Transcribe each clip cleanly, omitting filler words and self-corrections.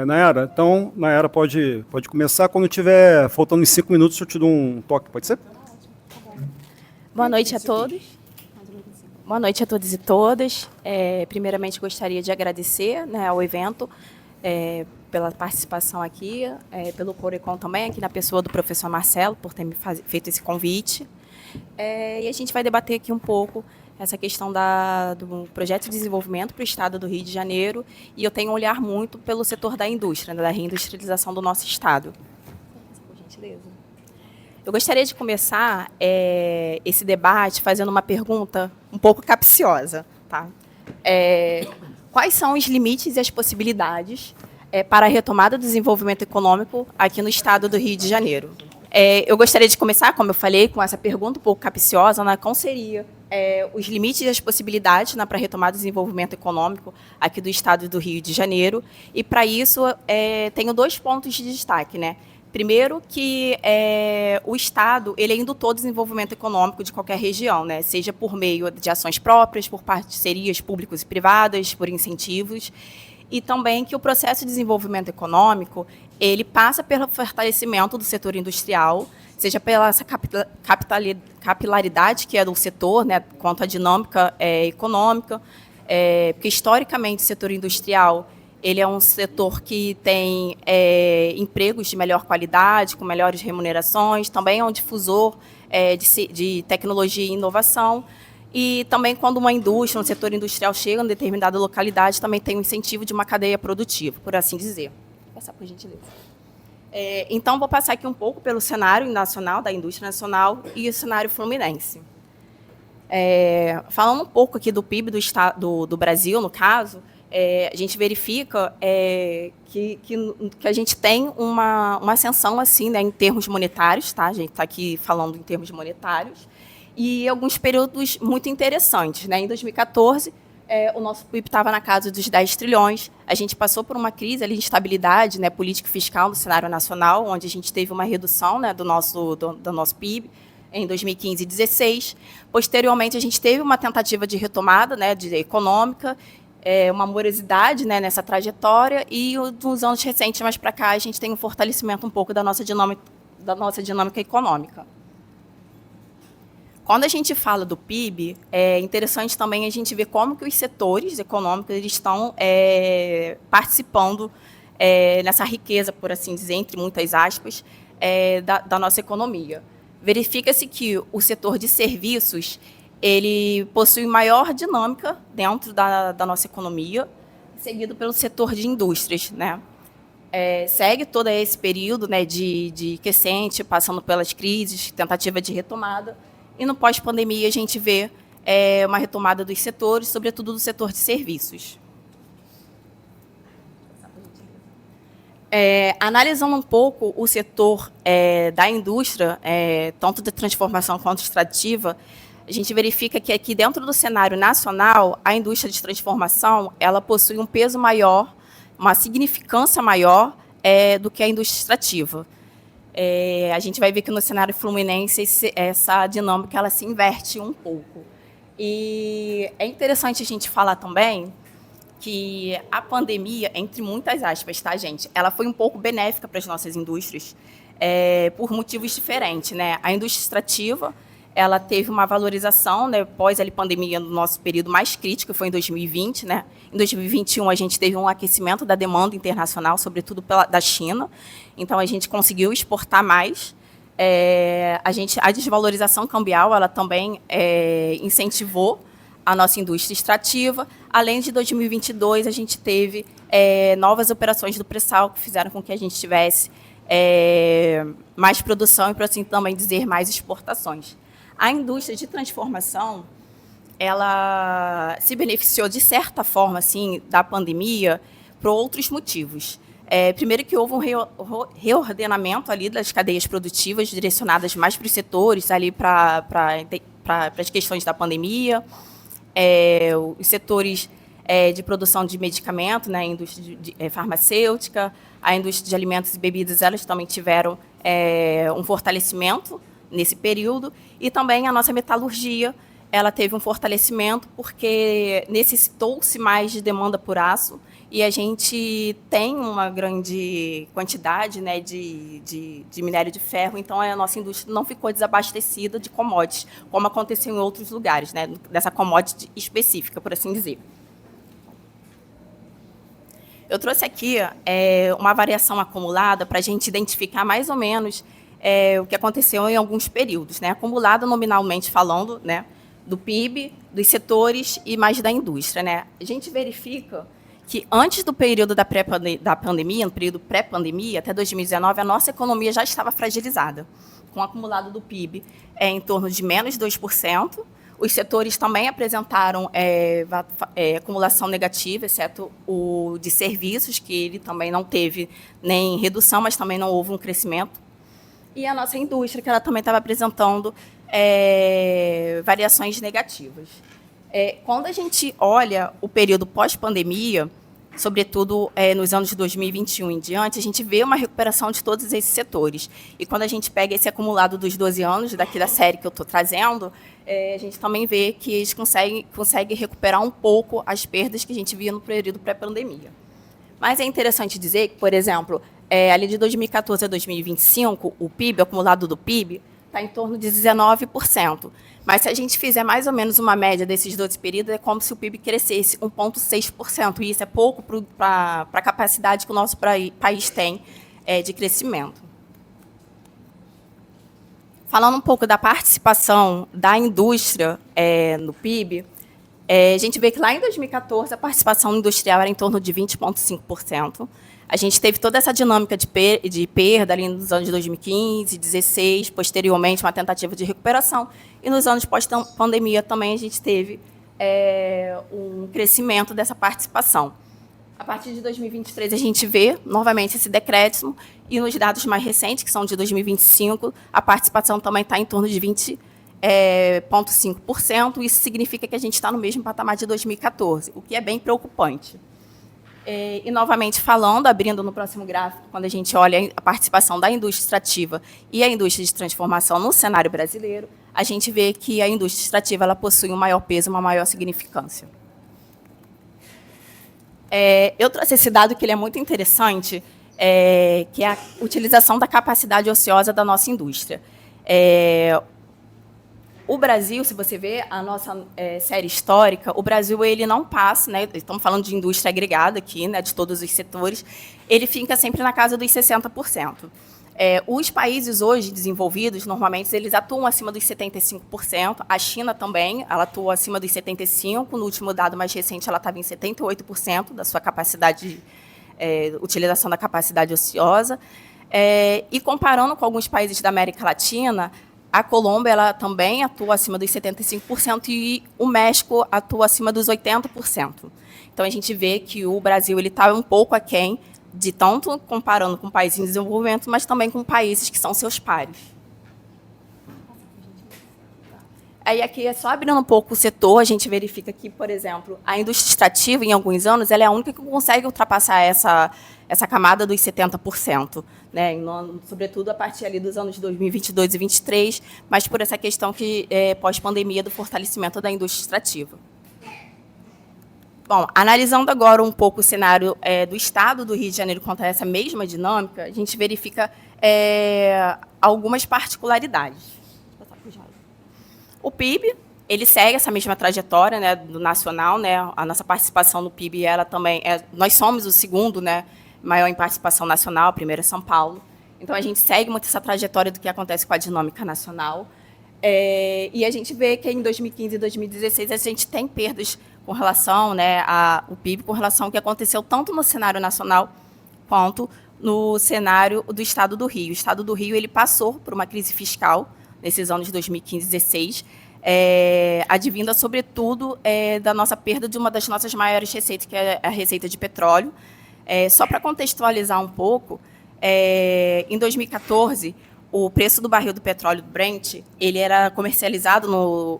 Nayara? Então, Nayara pode começar. Quando tiver faltando uns 5 minutos, eu te dou um toque, pode ser? Boa noite a todos. Boa noite a todos e todas. Primeiramente, gostaria de agradecer, né, ao evento pela participação aqui, pelo Corecon também, aqui na pessoa do professor Marcelo, por ter me feito esse convite. E a gente vai debater aqui um pouco essa questão do projeto de desenvolvimento para o Estado do Rio de Janeiro, e eu tenho um olhar muito pelo setor da indústria, né, da reindustrialização do nosso Estado. Por gentileza. Eu gostaria de começar esse debate fazendo uma pergunta um pouco capciosa. Tá? Quais são os limites e as possibilidades para a retomada do desenvolvimento econômico aqui no Estado do Rio de Janeiro? Eu gostaria de começar, como eu falei, com essa pergunta um pouco capciosa, né, qual seria os limites e as possibilidades, né, para a retomada do desenvolvimento econômico aqui do Estado do Rio de Janeiro. E, para isso, tenho 2 pontos de destaque. Né? Primeiro, que o Estado ele é indutor do desenvolvimento econômico de qualquer região, né? Seja por meio de ações próprias, por parcerias públicas e privadas, por incentivos, e também que o processo de desenvolvimento econômico ele passa pelo fortalecimento do setor industrial, seja pela essa capilaridade que é do setor, né, quanto à dinâmica econômica, porque, historicamente, o setor industrial ele é um setor que tem empregos de melhor qualidade, com melhores remunerações, também é um difusor de tecnologia e inovação, e também quando uma indústria, um setor industrial chega em determinada localidade, também tem um incentivo de uma cadeia produtiva, por assim dizer. Vou passar, por gentileza. Então, vou passar aqui um pouco pelo cenário nacional, da indústria nacional, e o cenário fluminense. Falando um pouco aqui do PIB do Brasil, no caso, a gente verifica que a gente tem uma ascensão assim, né, em termos monetários, tá? A gente está aqui falando em termos monetários, e alguns períodos muito interessantes. Né? Em 2014, o nosso PIB estava na casa dos 10 trilhões. A gente passou por uma crise ali de instabilidade, né, político-fiscal no cenário nacional, onde a gente teve uma redução, né, do nosso PIB em 2015 e 2016. Posteriormente, a gente teve uma tentativa de retomada, né, econômica, uma morosidade, né, nessa trajetória, e nos anos recentes, mais para cá, a gente tem um fortalecimento um pouco da nossa dinâmica econômica. Quando a gente fala do PIB, é interessante também a gente ver como que os setores econômicos eles estão participando nessa riqueza, por assim dizer, entre muitas aspas, da nossa economia. Verifica-se que o setor de serviços ele possui maior dinâmica dentro da nossa economia, seguido pelo setor de indústrias. Né? Segue todo esse período, né, de crescente, passando pelas crises, tentativa de retomada, e no pós-pandemia a gente vê uma retomada dos setores, sobretudo do setor de serviços. Analisando um pouco o setor da indústria, tanto de transformação quanto extrativa, a gente verifica que aqui dentro do cenário nacional, a indústria de transformação ela possui um peso maior, uma significância maior do que a indústria extrativa. A gente vai ver que no cenário fluminense essa dinâmica ela se inverte um pouco. E é interessante a gente falar também que a pandemia, entre muitas aspas, tá, gente, ela foi um pouco benéfica para as nossas indústrias por motivos diferentes. Né? A indústria extrativa ela teve uma valorização, né, pós a pandemia, no nosso período mais crítico, que foi em 2020. Né? Em 2021, a gente teve um aquecimento da demanda internacional, sobretudo da China. Então, a gente conseguiu exportar mais. A desvalorização cambial ela também incentivou a nossa indústria extrativa. Além de 2022, a gente teve novas operações do pré-sal que fizeram com que a gente tivesse mais produção e, por assim também dizer, mais exportações. A indústria de transformação ela se beneficiou, de certa forma, assim, da pandemia por outros motivos. Primeiro que houve um reordenamento ali das cadeias produtivas direcionadas mais para os setores, ali para as questões da pandemia, os setores de produção de medicamento, né, a indústria farmacêutica, a indústria de alimentos e bebidas, elas também tiveram um fortalecimento nesse período, e também a nossa metalurgia, ela teve um fortalecimento porque necessitou-se mais de demanda por aço e a gente tem uma grande quantidade, né, de minério de ferro, então a nossa indústria não ficou desabastecida de commodities, como aconteceu em outros lugares, né, dessa commodity específica, por assim dizer. Eu trouxe aqui uma variação acumulada para a gente identificar mais ou menos o que aconteceu em alguns períodos, né? Acumulada nominalmente falando, né, do PIB, dos setores e mais da indústria, né? A gente verifica que antes do período da pandemia, no período pré-pandemia, até 2019, a nossa economia já estava fragilizada, com o acumulado do PIB em torno de menos 2%. Os setores também apresentaram acumulação negativa, exceto o de serviços, que ele também não teve nem redução, mas também não houve um crescimento. E a nossa indústria, que ela também estava apresentando variações negativas. Quando a gente olha o período pós-pandemia, sobretudo nos anos de 2021 em diante, a gente vê uma recuperação de todos esses setores. E quando a gente pega esse acumulado dos 12 anos, daqui da série que eu estou trazendo, a gente também vê que eles conseguem recuperar um pouco as perdas que a gente via no período pré-pandemia. Mas é interessante dizer que, por exemplo, ali de 2014 a 2025, o PIB, o acumulado do PIB, está em torno de 19%. Mas se a gente fizer mais ou menos uma média desses 12 períodos, é como se o PIB crescesse 1,6%. E isso é pouco para a capacidade que o nosso país tem de crescimento. Falando um pouco da participação da indústria no PIB, a gente vê que lá em 2014 a participação industrial era em torno de 20,5%. A gente teve toda essa dinâmica de perda ali nos anos de 2015, 2016, posteriormente uma tentativa de recuperação, e nos anos pós-pandemia também a gente teve um crescimento dessa participação. A partir de 2023 a gente vê novamente esse decréscimo, e nos dados mais recentes, que são de 2025, a participação também está em torno de 20,5%, isso significa que a gente está no mesmo patamar de 2014, o que é bem preocupante. E, novamente falando, abrindo no próximo gráfico, quando a gente olha a participação da indústria extrativa e a indústria de transformação no cenário brasileiro, a gente vê que a indústria extrativa ela possui um maior peso, uma maior significância. Eu trouxe esse dado que ele é muito interessante, que é a utilização da capacidade ociosa da nossa indústria. O Brasil, se você vê a nossa série histórica, o Brasil ele não passa, né, estamos falando de indústria agregada aqui, né, de todos os setores, ele fica sempre na casa dos 60%. Os países hoje desenvolvidos, normalmente, eles atuam acima dos 75%. A China também, ela atua acima dos 75%. No último dado mais recente, ela estava em 78% da sua capacidade, utilização da capacidade ociosa. E comparando com alguns países da América Latina, a Colômbia ela também atua acima dos 75% e o México atua acima dos 80%. Então, a gente vê que o Brasil está um pouco aquém, de tanto comparando com países em desenvolvimento, mas também com países que são seus pares. Aí, aqui, só abrindo um pouco o setor, a gente verifica que, por exemplo, a indústria extrativa, em alguns anos, ela é a única que consegue ultrapassar essa camada dos 70%, né? Sobretudo a partir ali dos anos de 2022 e 2023, mas por essa questão que pós-pandemia do fortalecimento da indústria extrativa. Bom, analisando agora um pouco o cenário do Estado do Rio de Janeiro quanto a essa mesma dinâmica, a gente verifica algumas particularidades. O PIB, ele segue essa mesma trajetória, né, do nacional, né? A nossa participação no PIB, ela também nós somos o segundo, né, maior em participação nacional, primeiro é São Paulo. Então, a gente segue muito essa trajetória do que acontece com a dinâmica nacional. E a gente vê que em 2015 e 2016 a gente tem perdas com relação, né, ao PIB, com relação ao que aconteceu tanto no cenário nacional quanto no cenário do Estado do Rio. O Estado do Rio ele passou por uma crise fiscal nesses anos de 2015 e 2016, advinda, sobretudo, da nossa perda de uma das nossas maiores receitas, que é a receita de petróleo. Só para contextualizar um pouco, em 2014, o preço do barril do petróleo Brent ele era comercializado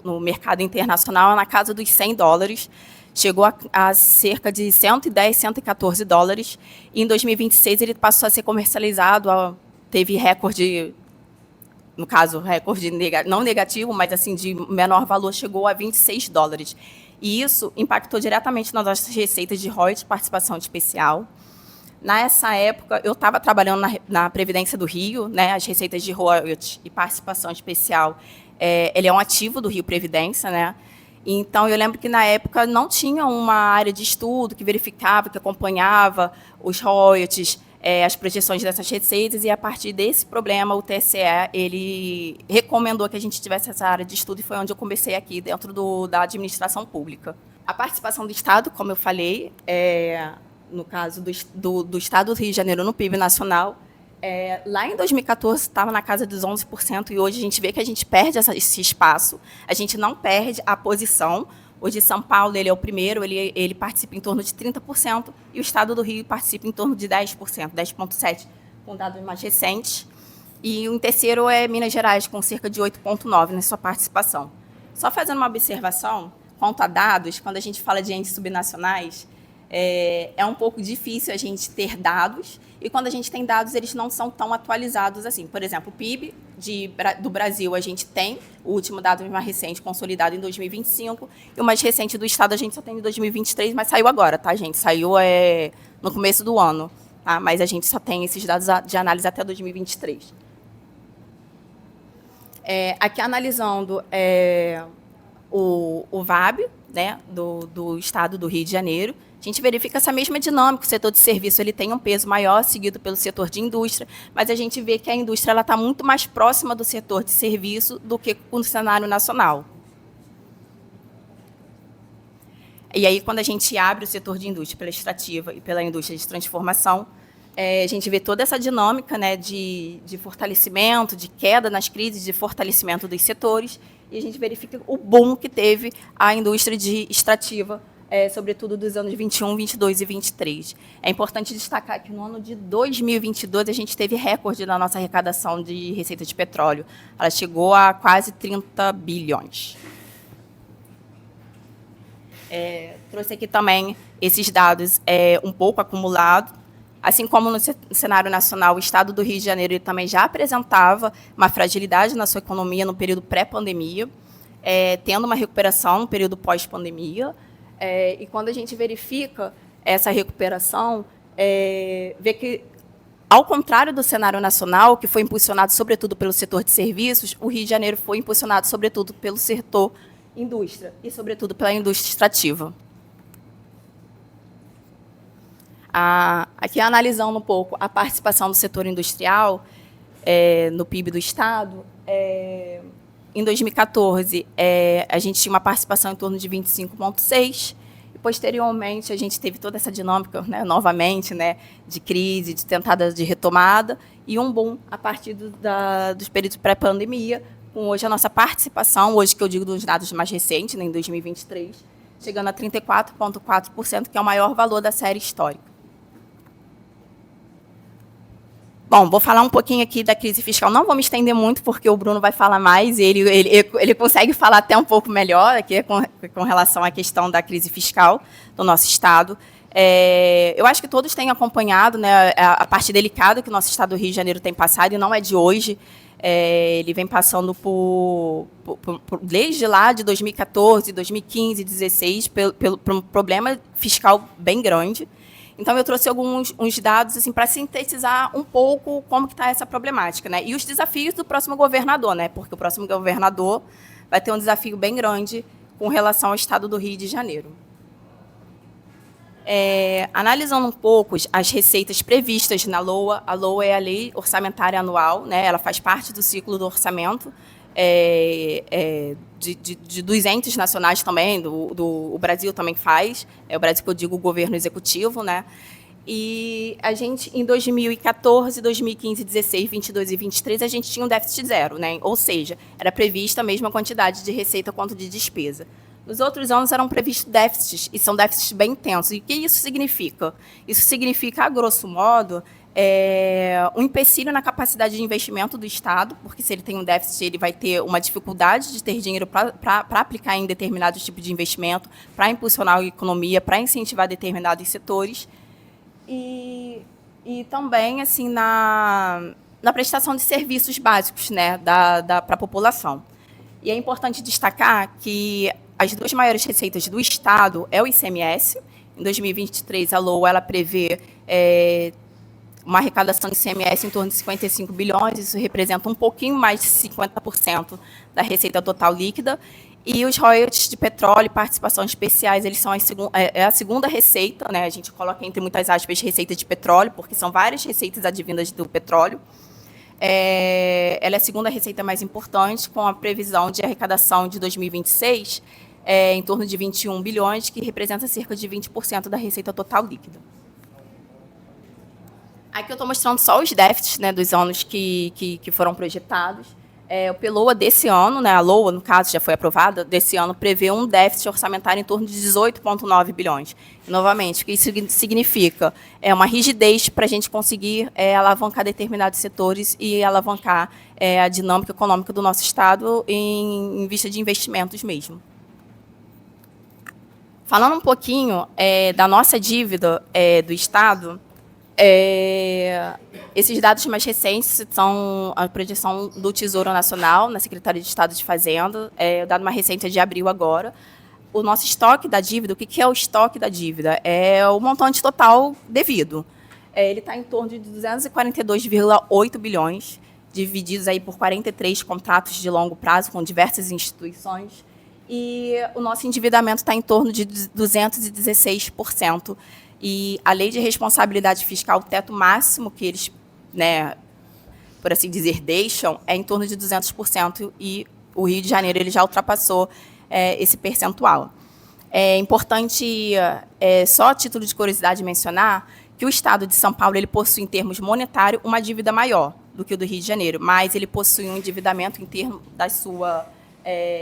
no mercado internacional na casa dos $100, chegou a cerca de 110, 114 dólares, e em 2026 ele passou a ser comercializado, teve recorde no caso, recorde não negativo, mas assim de menor valor, chegou a $26. E isso impactou diretamente nas nossas receitas de royalties, participação especial. Nessa época, eu estava trabalhando na Previdência do Rio, né, as receitas de royalties e participação especial, ele é um ativo do Rio Previdência, né? Então, eu lembro que, na época, não tinha uma área de estudo que verificava, que acompanhava os royalties, as projeções dessas receitas, e, a partir desse problema, o TSE ele recomendou que a gente tivesse essa área de estudo, e foi onde eu comecei aqui, dentro da administração pública. A participação do Estado, como eu falei, no caso do Estado do Rio de Janeiro no PIB nacional, lá em 2014 estava na casa dos 11%, e hoje a gente vê que a gente perde esse espaço, a gente não perde a posição. Hoje São Paulo ele é o primeiro, ele participa em torno de 30%, e o Estado do Rio participa em torno de 10%, 10,7%, com dados mais recentes. E em terceiro é Minas Gerais, com cerca de 8,9% na sua participação. Só fazendo uma observação, quanto a dados, quando a gente fala de índices subnacionais, é um pouco difícil a gente ter dados, e quando a gente tem dados, eles não são tão atualizados assim. Por exemplo, o PIB do Brasil, a gente tem o último dado mais recente, consolidado em 2025, e o mais recente do Estado a gente só tem em 2023, mas saiu agora, tá, gente? Saiu no começo do ano, tá? Mas a gente só tem esses dados de análise até 2023. Aqui analisando o VAB, né, do Estado do Rio de Janeiro, a gente verifica essa mesma dinâmica. O setor de serviço ele tem um peso maior, seguido pelo setor de indústria, mas a gente vê que a indústria está muito mais próxima do setor de serviço do que no cenário nacional. E aí, quando a gente abre o setor de indústria pela extrativa e pela indústria de transformação, a gente vê toda essa dinâmica, né, de fortalecimento, de queda nas crises, de fortalecimento dos setores, e a gente verifica o boom que teve a indústria de extrativa, sobretudo dos anos 21, 22 e 23. É importante destacar que no ano de 2022 a gente teve recorde na nossa arrecadação de receita de petróleo. Ela chegou a quase 30 bilhões. Trouxe aqui também esses dados um pouco acumulados. Assim como no cenário nacional, o Estado do Rio de Janeiro ele também já apresentava uma fragilidade na sua economia no período pré-pandemia, tendo uma recuperação no período pós-pandemia. E quando a gente verifica essa recuperação, vê que, ao contrário do cenário nacional, que foi impulsionado sobretudo pelo setor de serviços, o Rio de Janeiro foi impulsionado sobretudo pelo setor indústria e sobretudo pela indústria extrativa. Aqui analisando um pouco a participação do setor industrial no PIB do Estado, em 2014, a gente tinha uma participação em torno de 25,6%, e, posteriormente, a gente teve toda essa dinâmica, né, novamente, né, de crise, de tentada de retomada, e um boom a partir dos períodos pré-pandemia, com hoje a nossa participação, hoje que eu digo dos dados mais recentes, né, em 2023, chegando a 34,4%, que é o maior valor da série histórica. Bom, vou falar um pouquinho aqui da crise fiscal. Não vou me estender muito, porque o Bruno vai falar mais, e ele consegue falar até um pouco melhor aqui com relação à questão da crise fiscal do nosso Estado. Eu acho que todos têm acompanhado, né, a parte delicada que o nosso Estado do Rio de Janeiro tem passado, e não é de hoje. Ele vem passando desde lá de 2014, 2015, 2016, por um problema fiscal bem grande. Então, eu trouxe uns dados assim, para sintetizar um pouco como está essa problemática, né? E os desafios do próximo governador, né? Porque o próximo governador vai ter um desafio bem grande com relação ao Estado do Rio de Janeiro. Analisando um pouco as receitas previstas na LOA, a LOA é a Lei Orçamentária Anual, né? Ela faz parte do ciclo do orçamento, dos entes nacionais também, o Brasil também faz, o Brasil que eu digo o governo executivo, né? E a gente, em 2014, 2015, 16, 22 e 23, a gente tinha um déficit zero, né? Ou seja, era prevista a mesma quantidade de receita quanto de despesa. Nos outros anos eram previstos déficits, e são déficits bem intensos. E o que isso significa? Isso significa, a grosso modo, um empecilho na capacidade de investimento do Estado, porque se ele tem um déficit, ele vai ter uma dificuldade de ter dinheiro para aplicar em determinados tipos de investimento, para impulsionar a economia, para incentivar determinados setores. E também, assim, na na prestação de serviços básicos, né, para a população. E é importante destacar que as duas maiores receitas do Estado é o ICMS. Em 2023, a LOA ela prevê uma arrecadação de ICMS em torno de 55 bilhões, isso representa um pouquinho mais de 50% da receita total líquida, e os royalties de petróleo e participações especiais, eles são a segunda receita, né? A gente coloca entre muitas aspas receita de petróleo, porque são várias receitas advindas do petróleo. Ela é a segunda receita mais importante, com a previsão de arrecadação de 2026 em torno de 21 bilhões, que representa cerca de 20% da receita total líquida. Aqui eu estou mostrando só os déficits, né, dos anos que foram projetados. O PLOA desse ano, né, a LOA, no caso, já foi aprovada, desse ano prevê um déficit orçamentário em torno de 18,9 bilhões. E, novamente, o que isso significa? É uma rigidez para a gente conseguir alavancar determinados setores e alavancar a dinâmica econômica do nosso Estado em vista de investimentos mesmo. Falando um pouquinho da nossa dívida do Estado, esses dados mais recentes são a projeção do Tesouro Nacional, na Secretaria de Estado de Fazenda, o dado mais recente é de abril agora. O nosso estoque da dívida, o que é o estoque da dívida? É o montante total devido. Ele está em torno de 242,8 bilhões, divididos aí por 43 contratos de longo prazo com diversas instituições, e o nosso endividamento está em torno de 216%. E a lei de responsabilidade fiscal, o teto máximo que eles, né, por assim dizer, deixam, é em torno de 200%, e o Rio de Janeiro ele já ultrapassou esse percentual. É importante, só a título de curiosidade, mencionar que o Estado de São Paulo ele possui, em termos monetários, uma dívida maior do que o do Rio de Janeiro, mas ele possui um endividamento em termos da sua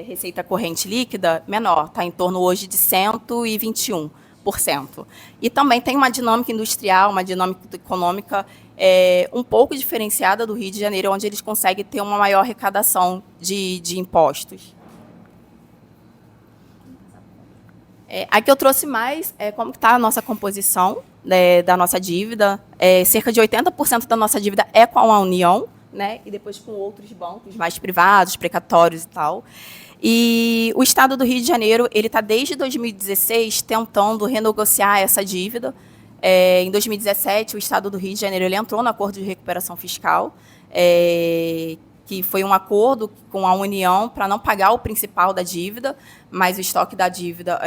receita corrente líquida menor, está em torno hoje de 121%. E também tem uma dinâmica industrial, uma dinâmica econômica um pouco diferenciada do Rio de Janeiro, onde eles conseguem ter uma maior arrecadação de impostos. Aqui eu trouxe mais como está a nossa composição da nossa dívida. Cerca de 80% da nossa dívida é com a União, né, e depois com outros bancos mais privados, precatórios e tal. E o Estado do Rio de Janeiro ele está, desde 2016, tentando renegociar essa dívida. Em 2017, o Estado do Rio de Janeiro ele entrou no Acordo de Recuperação Fiscal, que foi um acordo com a União para não pagar o principal da dívida, mas o estoque da dívida,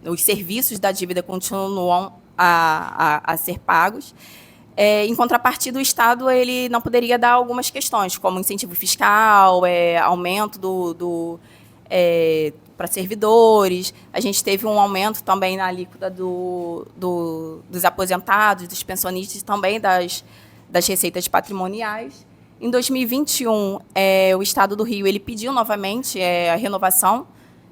os serviços da dívida continuam a ser pagos. Em contrapartida, o Estado ele não poderia dar algumas questões, como incentivo fiscal, aumento para servidores. A gente teve um aumento também na alíquota dos aposentados, dos pensionistas, também das receitas patrimoniais. Em 2021, o Estado do Rio ele pediu novamente a renovação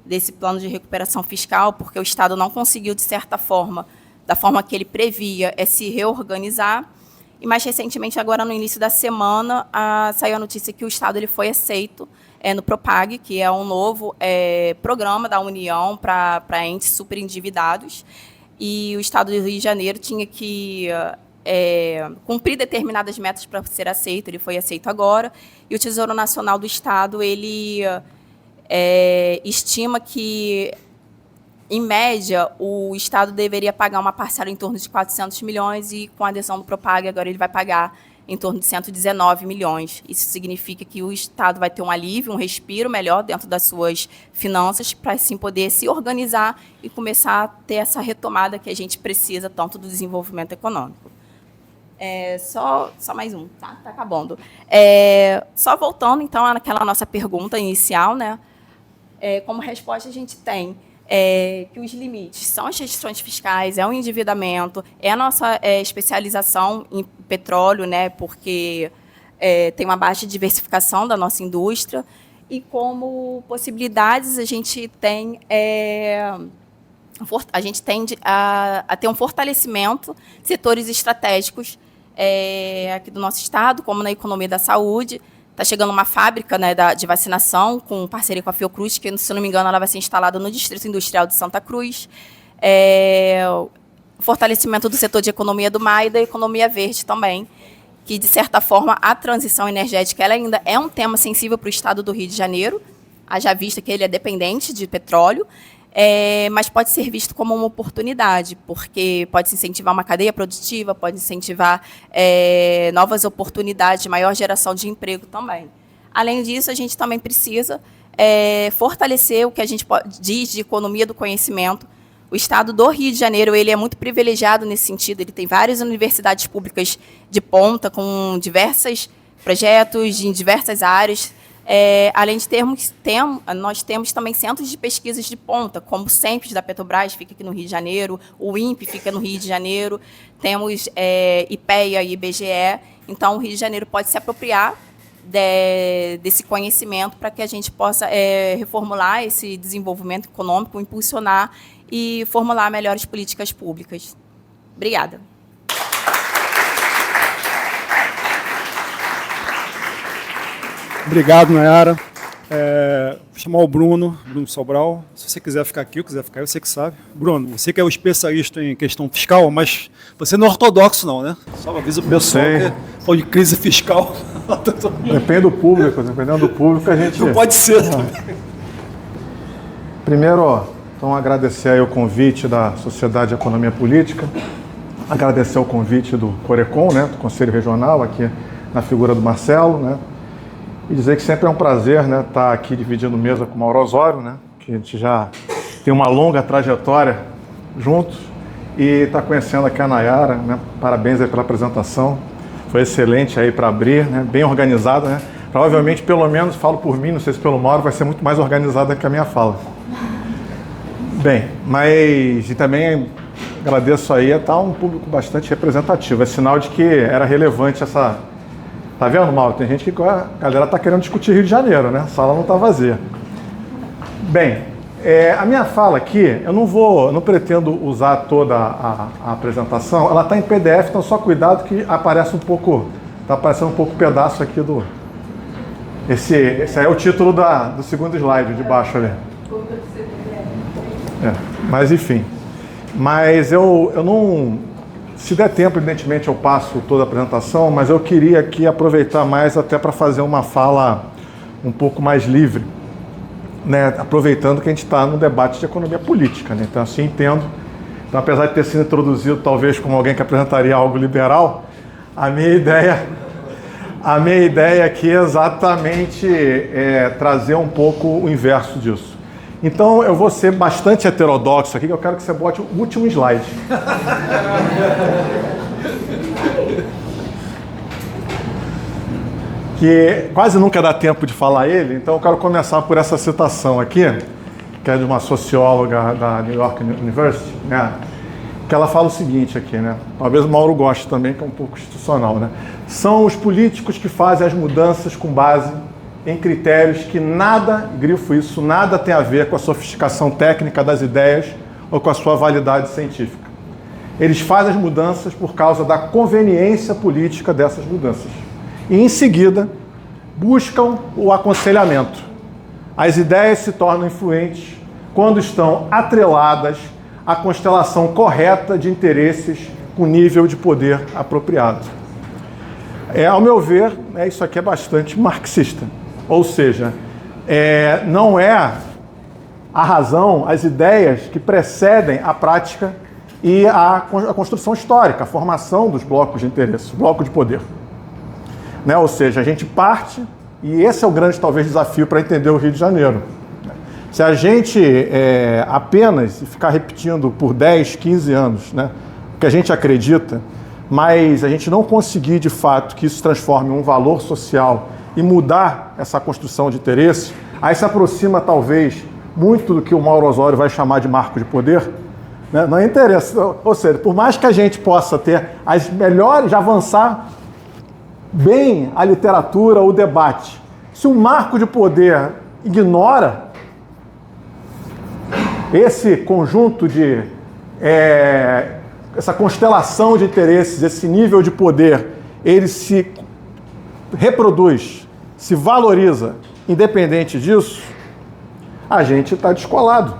desse plano de recuperação fiscal, porque o Estado não conseguiu, de certa forma, da forma que ele previa, se reorganizar. E, mais recentemente, agora no início da semana, saiu a notícia que o Estado ele foi aceito no Propag, que é um novo programa da União para entes superendividados. E o Estado do Rio de Janeiro tinha que cumprir determinadas metas para ser aceito. Ele foi aceito agora. E o Tesouro Nacional do Estado ele estima que, em média, o Estado deveria pagar uma parcela em torno de 400 milhões e, com a adesão do Propag, agora ele vai pagar em torno de 119 milhões. Isso significa que o Estado vai ter um alívio, um respiro melhor dentro das suas finanças, para, assim, poder se organizar e começar a ter essa retomada que a gente precisa tanto do desenvolvimento econômico. Só mais um, tá? Tá acabando. Só voltando, então, àquela nossa pergunta inicial, né? Como resposta, a gente tem que os limites são as restrições fiscais, o endividamento, a nossa especialização em petróleo, né, porque tem uma baixa diversificação da nossa indústria, e como possibilidades a gente tem a ter um fortalecimento de setores estratégicos aqui do nosso estado, como na economia da saúde. Está chegando uma fábrica, né, de vacinação, com parceria com a Fiocruz, que, se não me engano, ela vai ser instalada no Distrito Industrial de Santa Cruz. O fortalecimento do setor de economia do mar e da economia verde também, que, de certa forma, a transição energética ela ainda é um tema sensível para o estado do Rio de Janeiro, haja vista que ele é dependente de petróleo, mas pode ser visto como uma oportunidade, porque pode se incentivar uma cadeia produtiva, pode incentivar novas oportunidades, maior geração de emprego também. Além disso, a gente também precisa fortalecer o que a gente diz de economia do conhecimento. O estado do Rio de Janeiro ele é muito privilegiado nesse sentido, ele tem várias universidades públicas de ponta, com diversos projetos em diversas áreas. Além de nós temos também centros de pesquisas de ponta, como o CENPES da Petrobras, fica aqui no Rio de Janeiro, o INPE fica no Rio de Janeiro, temos IPEA e IBGE. Então, o Rio de Janeiro pode se apropriar desse conhecimento para que a gente possa reformular esse desenvolvimento econômico, impulsionar e formular melhores políticas públicas. Obrigada. Obrigado, Nayara. Vou chamar o Bruno Sobral. Se você quiser ficar aqui, ou quiser ficar aí, você que sabe. Bruno, você que é o especialista em questão fiscal, mas você não é ortodoxo não, né? Só avisa para o pessoal que falou de crise fiscal. Depende do público, dependendo do público a gente... Não pode ser também. Primeiro, então agradecer aí o convite da Sociedade de Economia Política, agradecer o convite do Corecon, né, do Conselho Regional, aqui na figura do Marcelo, né, e dizer que sempre é um prazer, né, estar aqui dividindo mesa com o Mauro Osório, né, que a gente já tem uma longa trajetória juntos, e estar conhecendo aqui a Nayara, né, parabéns aí pela apresentação, foi excelente aí para abrir, né, bem organizada, né, provavelmente, pelo menos, falo por mim, não sei se pelo Mauro, vai ser muito mais organizada que a minha fala. Bem, mas e também agradeço aí, está um público bastante representativo, é sinal de que era relevante essa... Tá vendo, Mauro? Tem gente que a galera está querendo discutir Rio de Janeiro, né? A sala não está vazia. Bem, a minha fala aqui, eu não pretendo usar toda a apresentação, ela está em PDF, então só cuidado que aparece um pouco, está aparecendo um pouco pedaço aqui do... Esse aí é o título do segundo slide, de baixo ali. Mas enfim, eu não, se der tempo, evidentemente eu passo toda a apresentação, mas eu queria aqui aproveitar mais até para fazer uma fala um pouco mais livre, né, aproveitando que a gente está no debate de economia política, né, então assim entendo, então apesar de ter sido introduzido talvez como alguém que apresentaria algo liberal, a minha ideia aqui é exatamente trazer um pouco o inverso disso. Então, eu vou ser bastante heterodoxo aqui, que eu quero que você bote o último slide. Que quase nunca dá tempo de falar ele, então eu quero começar por essa citação aqui, que é de uma socióloga da New York University, né? Que ela fala o seguinte aqui, né? Talvez o Mauro goste também, que é um pouco institucional, né? São os políticos que fazem as mudanças com base em critérios que nada, grifo isso, nada tem a ver com a sofisticação técnica das ideias ou com a sua validade científica. Eles fazem as mudanças por causa da conveniência política dessas mudanças. E, em seguida, buscam o aconselhamento. As ideias se tornam influentes quando estão atreladas à constelação correta de interesses com nível de poder apropriado. Ao meu ver, isso aqui é bastante marxista. Ou seja, não é a razão, as ideias que precedem a prática e a construção histórica, a formação dos blocos de interesse, bloco de poder. Né? Ou seja, a gente parte, e esse é o grande, talvez, desafio para entender o Rio de Janeiro. Se a gente apenas ficar repetindo por 10, 15 anos, né, o que a gente acredita, mas a gente não conseguir, de fato, que isso se transforme em um valor social e mudar essa construção de interesse, aí se aproxima, talvez, muito do que o Mauro Osório vai chamar de marco de poder, né? Não interessa, ou seja, por mais que a gente possa ter as melhores, avançar bem a literatura, o debate, se o marco de poder ignora esse conjunto de... essa constelação de interesses, esse nível de poder, ele se reproduz, se valoriza, independente disso, a gente está descolado.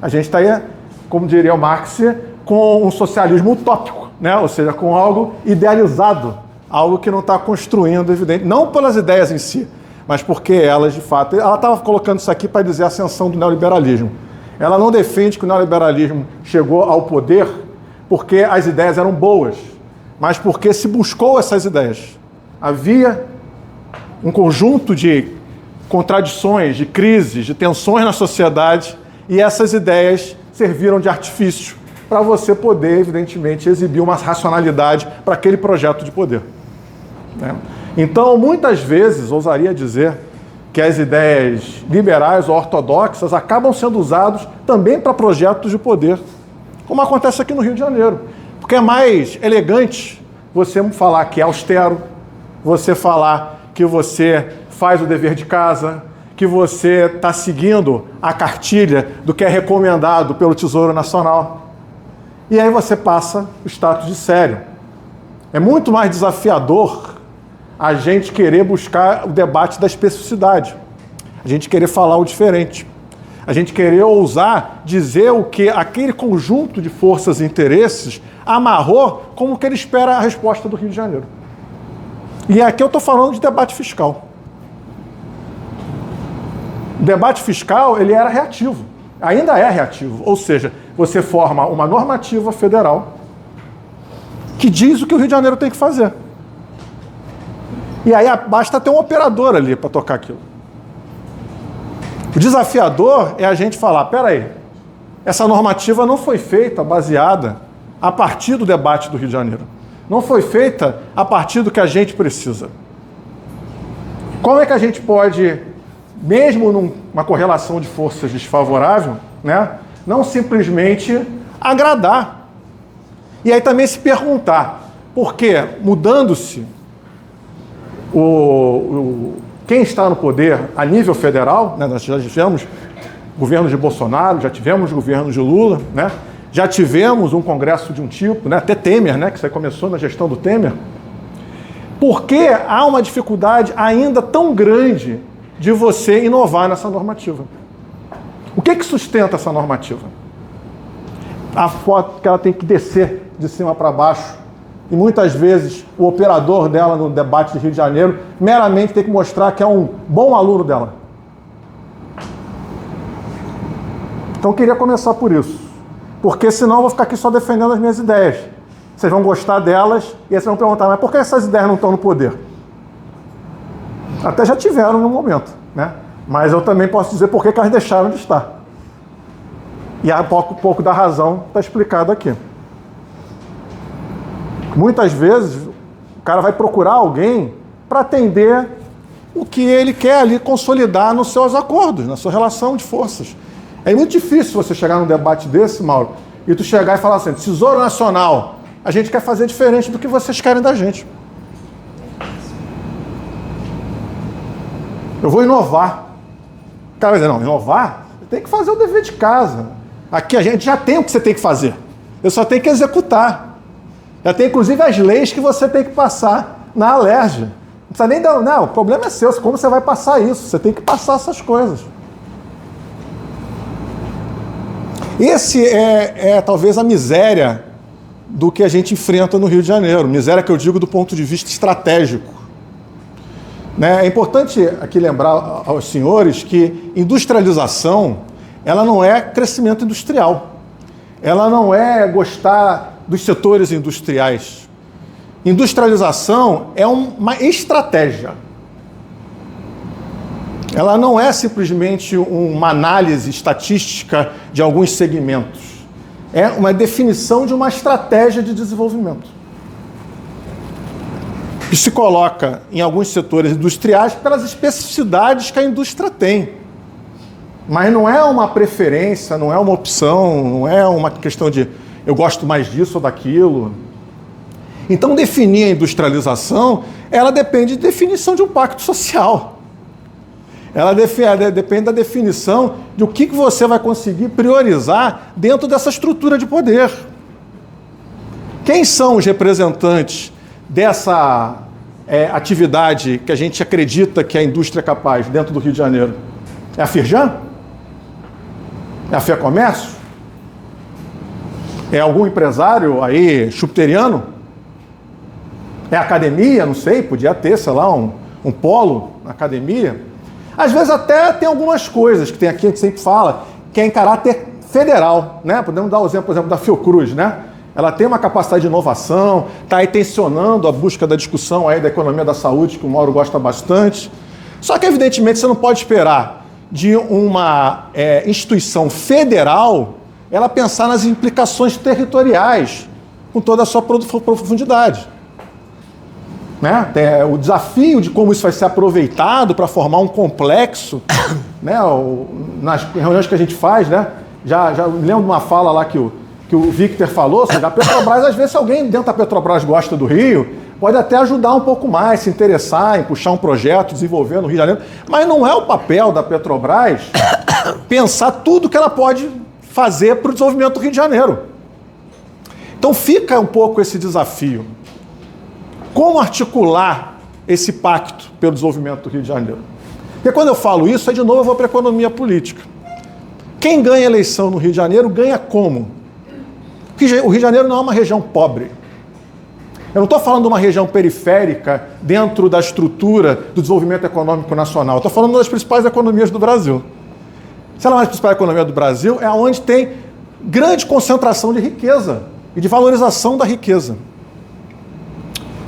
A gente está aí, como diria o Marx, com um socialismo utópico, né? Ou seja, com algo idealizado, algo que não está construindo, evidente, não pelas ideias em si, mas porque elas, de fato... Ela estava colocando isso aqui para dizer a ascensão do neoliberalismo. Ela não defende que o neoliberalismo chegou ao poder porque as ideias eram boas, mas porque se buscou essas ideias. Havia um conjunto de contradições, de crises, de tensões na sociedade, e essas ideias serviram de artifício para você poder, evidentemente, exibir uma racionalidade para aquele projeto de poder. Né? Então, muitas vezes, ousaria dizer que as ideias liberais ou ortodoxas acabam sendo usadas também para projetos de poder, como acontece aqui no Rio de Janeiro. Porque é mais elegante você falar que é austero, você falar que você faz o dever de casa, que você está seguindo a cartilha do que é recomendado pelo Tesouro Nacional. E aí você passa o status de sério. É muito mais desafiador a gente querer buscar o debate da especificidade, a gente querer falar o diferente, a gente querer ousar dizer o que aquele conjunto de forças e interesses amarrou como que ele espera a resposta do Rio de Janeiro. E aqui eu estou falando de debate fiscal. O debate fiscal, ele era reativo, ainda é reativo, ou seja, você forma uma normativa federal que diz o que o Rio de Janeiro tem que fazer. E aí basta ter um operador ali para tocar aquilo. O desafiador é a gente falar, peraí, essa normativa não foi feita baseada a partir do debate do Rio de Janeiro. Não foi feita a partir do que a gente precisa. Como é que a gente pode, mesmo numa correlação de forças desfavorável, né, não simplesmente agradar? E aí também se perguntar, por que, mudando-se quem está no poder a nível federal, né, nós já tivemos governo de Bolsonaro, já tivemos governo de Lula, né, já tivemos um congresso de um tipo, né, até Temer, né, que isso aí começou na gestão do Temer. Por que há uma dificuldade ainda tão grande de você inovar nessa normativa? O que sustenta essa normativa? A foto que ela tem que descer de cima para baixo. E muitas vezes o operador dela no debate de Rio de Janeiro meramente tem que mostrar que é um bom aluno dela. Então eu queria começar por isso. Porque senão eu vou ficar aqui só defendendo as minhas ideias. Vocês vão gostar delas e aí vocês vão perguntar, mas por que essas ideias não estão no poder? Até já tiveram no momento, né? Mas eu também posso dizer por que elas deixaram de estar. E um pouco da razão está explicado aqui. Muitas vezes o cara vai procurar alguém para atender o que ele quer ali consolidar nos seus acordos, na sua relação de forças. É muito difícil você chegar num debate desse, Mauro, e tu chegar e falar assim, Tesouro Nacional, a gente quer fazer diferente do que vocês querem da gente. Eu vou inovar. O cara vai dizer, não, inovar? Tem que fazer o dever de casa. Aqui a gente já tem o que você tem que fazer. Eu só tenho que executar. Já tem, inclusive, as leis que você tem que passar na Alerj. Não precisa nem dar... Não, o problema é seu. Como você vai passar isso? Você tem que passar essas coisas. Esse é talvez a miséria do que a gente enfrenta no Rio de Janeiro. Miséria que eu digo do ponto de vista estratégico. Né? É importante aqui lembrar aos senhores que industrialização, ela não é crescimento industrial. Ela não é gostar dos setores industriais. Industrialização é uma estratégia. Ela não é simplesmente uma análise estatística de alguns segmentos. É uma definição de uma estratégia de desenvolvimento. Que se coloca em alguns setores industriais pelas especificidades que a indústria tem. Mas não é uma preferência, não é uma opção, não é uma questão de eu gosto mais disso ou daquilo. Então, definir a industrialização, ela depende de definição de um pacto social. Ela depende da definição de o que você vai conseguir priorizar dentro dessa estrutura de poder. Quem são os representantes dessa atividade que a gente acredita que a indústria é capaz dentro do Rio de Janeiro? É a Firjan? É a FEComércio? É algum empresário aí chupiteriano? É academia? Não sei, podia ter, sei lá, um polo na academia. Às vezes até tem algumas coisas que tem aqui, a gente sempre fala, que é em caráter federal, né? Podemos dar o exemplo, por exemplo, da Fiocruz, né? Ela tem uma capacidade de inovação, está aí tensionando a busca da discussão aí da economia da saúde, que o Mauro gosta bastante. Só que, evidentemente, você não pode esperar de uma instituição federal ela pensar nas implicações territoriais com toda a sua profundidade. Né? O desafio de como isso vai ser aproveitado para formar um complexo, né? Nas reuniões que a gente faz, né? Já me lembro de uma fala lá que o Victor falou, ou seja, a Petrobras, às vezes, se alguém dentro da Petrobras gosta do Rio, pode até ajudar um pouco mais, se interessar em puxar um projeto, desenvolver no Rio de Janeiro, mas não é o papel da Petrobras pensar tudo que ela pode fazer para o desenvolvimento do Rio de Janeiro. Então fica um pouco esse desafio. Como articular esse pacto pelo desenvolvimento do Rio de Janeiro? Porque quando eu falo isso, aí de novo eu vou para a economia política. Quem ganha eleição no Rio de Janeiro ganha como? Porque o Rio de Janeiro não é uma região pobre. Eu não estou falando de uma região periférica dentro da estrutura do desenvolvimento econômico nacional. Eu estou falando das principais economias do Brasil. Se ela é uma das principais economias do Brasil, é onde tem grande concentração de riqueza e de valorização da riqueza.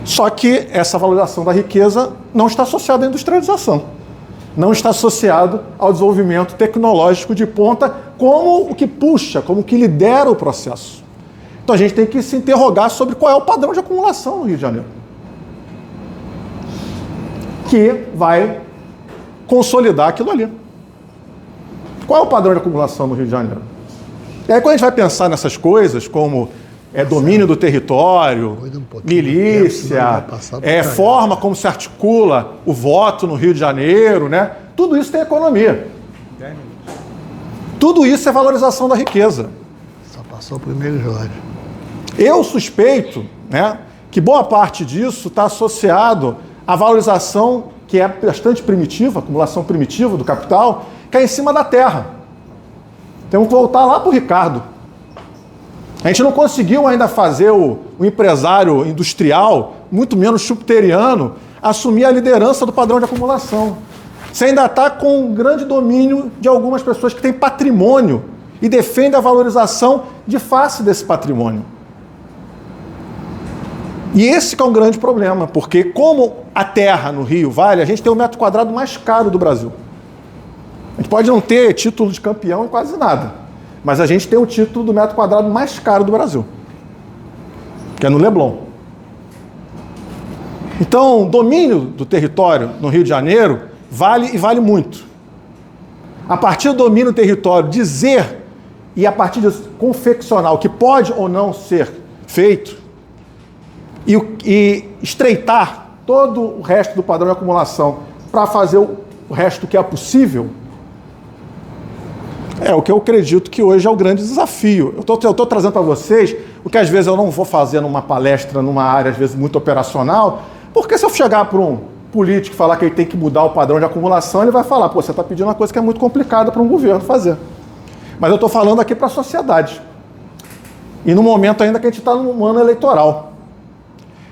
Só que essa valorização da riqueza não está associada à industrialização. Não está associado ao desenvolvimento tecnológico de ponta como o que puxa, como o que lidera o processo. Então a gente tem que se interrogar sobre qual é o padrão de acumulação no Rio de Janeiro, que vai consolidar aquilo ali. Qual é o padrão de acumulação no Rio de Janeiro? E aí quando a gente vai pensar nessas coisas, como domínio do território, milícia, forma como se articula o voto no Rio de Janeiro, né? Tudo isso tem economia. Tudo isso é valorização da riqueza. Só passou o primeiro Jorge. Eu suspeito, né, que boa parte disso está associado à valorização que é bastante primitiva, acumulação primitiva do capital, que é em cima da terra. Temos que voltar lá para o Ricardo. A gente não conseguiu ainda fazer o empresário industrial, muito menos chupiteriano, assumir a liderança do padrão de acumulação. Você ainda está com um grande domínio de algumas pessoas que têm patrimônio e defendem a valorização de face desse patrimônio. E esse que é um grande problema, porque como a terra no Rio vale, a gente tem o metro quadrado mais caro do Brasil. A gente pode não ter título de campeão em quase nada, mas a gente tem o título do metro quadrado mais caro do Brasil, que é no Leblon. Então, domínio do território no Rio de Janeiro vale e vale muito. A partir do domínio do território, dizer e a partir disso confeccionar o que pode ou não ser feito e estreitar todo o resto do padrão de acumulação para fazer o resto que é possível, é o que eu acredito que hoje é o grande desafio. Eu estou trazendo para vocês o que às vezes eu não vou fazer numa palestra, numa área às vezes muito operacional, porque se eu chegar para um político e falar que ele tem que mudar o padrão de acumulação, ele vai falar, pô, você está pedindo uma coisa que é muito complicada para um governo fazer. Mas eu estou falando aqui para a sociedade. E no momento ainda que a gente está num ano eleitoral.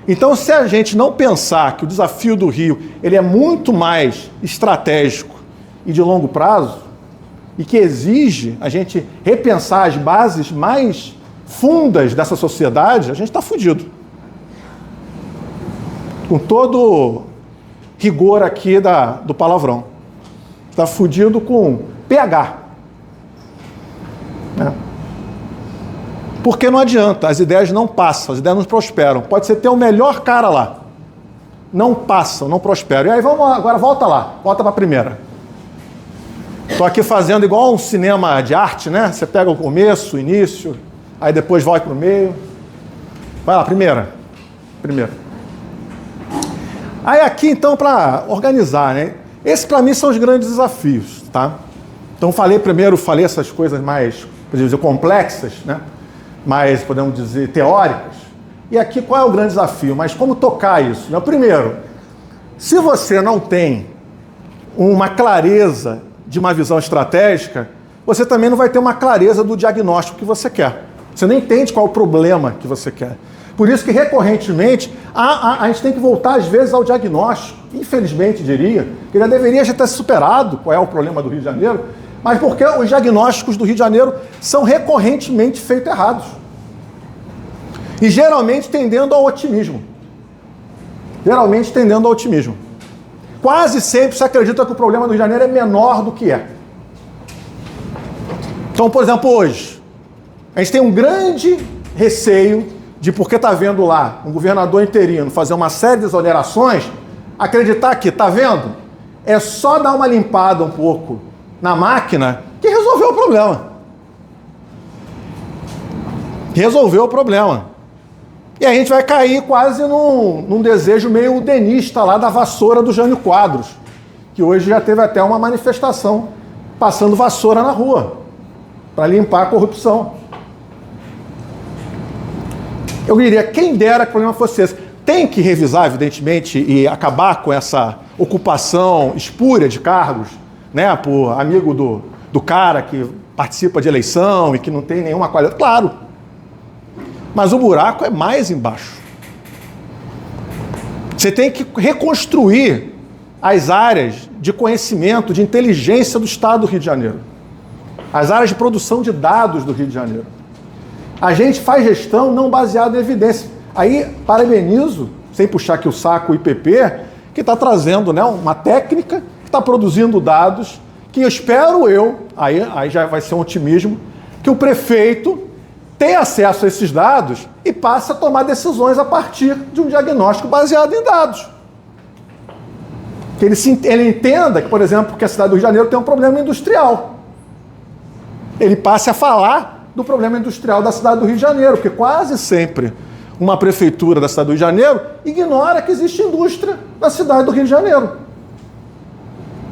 Então, se a gente não pensar que o desafio do Rio ele é muito mais estratégico e de longo prazo, e que exige a gente repensar as bases mais fundas dessa sociedade, a gente está fudido. Com todo rigor aqui do palavrão. Está fudido com PH. Né? Porque não adianta, as ideias não passam, as ideias não prosperam. Pode ser ter o melhor cara lá. Não passam, não prosperam. E aí vamos agora, volta lá, volta para a primeira. Estou aqui fazendo igual um cinema de arte, né? Você pega o começo, o início, aí depois vai para o meio. Vai lá, primeira. Aí aqui, então, para organizar, né? Esses, para mim, são os grandes desafios, tá? Então, falei essas coisas mais, podemos dizer, complexas, né? Mais, podemos dizer, teóricas. E aqui, qual é o grande desafio? Mas como tocar isso? Né? Primeiro, se você não tem uma clareza de uma visão estratégica, você também não vai ter uma clareza do diagnóstico que você quer. Você nem entende qual é o problema que você quer. Por isso que, recorrentemente, a gente tem que voltar, às vezes, ao diagnóstico. Infelizmente, diria, que já deveria já ter superado qual é o problema do Rio de Janeiro, mas porque os diagnósticos do Rio de Janeiro são recorrentemente feitos errados. E, geralmente, tendendo ao otimismo. Geralmente, tendendo ao otimismo. Quase sempre se acredita que o problema do Rio de Janeiro é menor do que é. Então, por exemplo, hoje, a gente tem um grande receio de, porque está vendo lá um governador interino fazer uma série de exonerações, acreditar que, está vendo, é só dar uma limpada um pouco na máquina que resolveu o problema. Resolveu o problema. E a gente vai cair quase num desejo meio udenista lá da vassoura do Jânio Quadros, que hoje já teve até uma manifestação passando vassoura na rua para limpar a corrupção. Eu diria, quem dera que o problema fosse esse. Tem que revisar, evidentemente, e acabar com essa ocupação espúria de cargos, né, por amigo do cara que participa de eleição e que não tem nenhuma qualidade. Claro. Mas o buraco é mais embaixo. Você tem que reconstruir as áreas de conhecimento, de inteligência do Estado do Rio de Janeiro. As áreas de produção de dados do Rio de Janeiro. A gente faz gestão não baseada em evidência. Aí, parabenizo, sem puxar aqui o saco, o IPP, que está trazendo, né, uma técnica, que está produzindo dados, que eu espero aí já vai ser um otimismo, que o prefeito tenha acesso a esses dados e passe a tomar decisões a partir de um diagnóstico baseado em dados. Que ele entenda que, por exemplo, que a cidade do Rio de Janeiro tem um problema industrial. Ele passe a falar do problema industrial da cidade do Rio de Janeiro, porque quase sempre uma prefeitura da cidade do Rio de Janeiro ignora que existe indústria na cidade do Rio de Janeiro.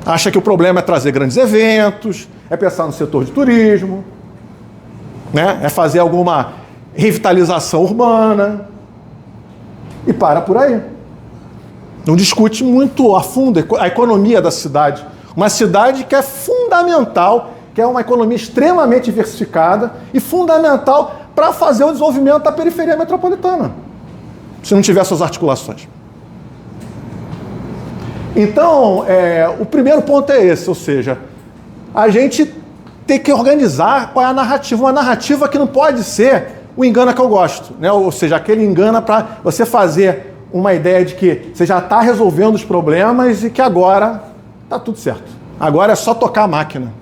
Acha que o problema é trazer grandes eventos, é pensar no setor de turismo, né? É fazer alguma revitalização urbana e para por aí. Não discute muito a fundo a economia da cidade. Uma cidade que é fundamental, que é uma economia extremamente diversificada e fundamental para fazer o desenvolvimento da periferia metropolitana, se não tiver essas articulações. Então, o primeiro ponto é esse, ou seja, a gente tem que organizar qual é a narrativa. Uma narrativa que não pode ser o engana que eu gosto, né? Ou seja, aquele engana para você fazer uma ideia de que você já está resolvendo os problemas e que agora está tudo certo. Agora é só tocar a máquina.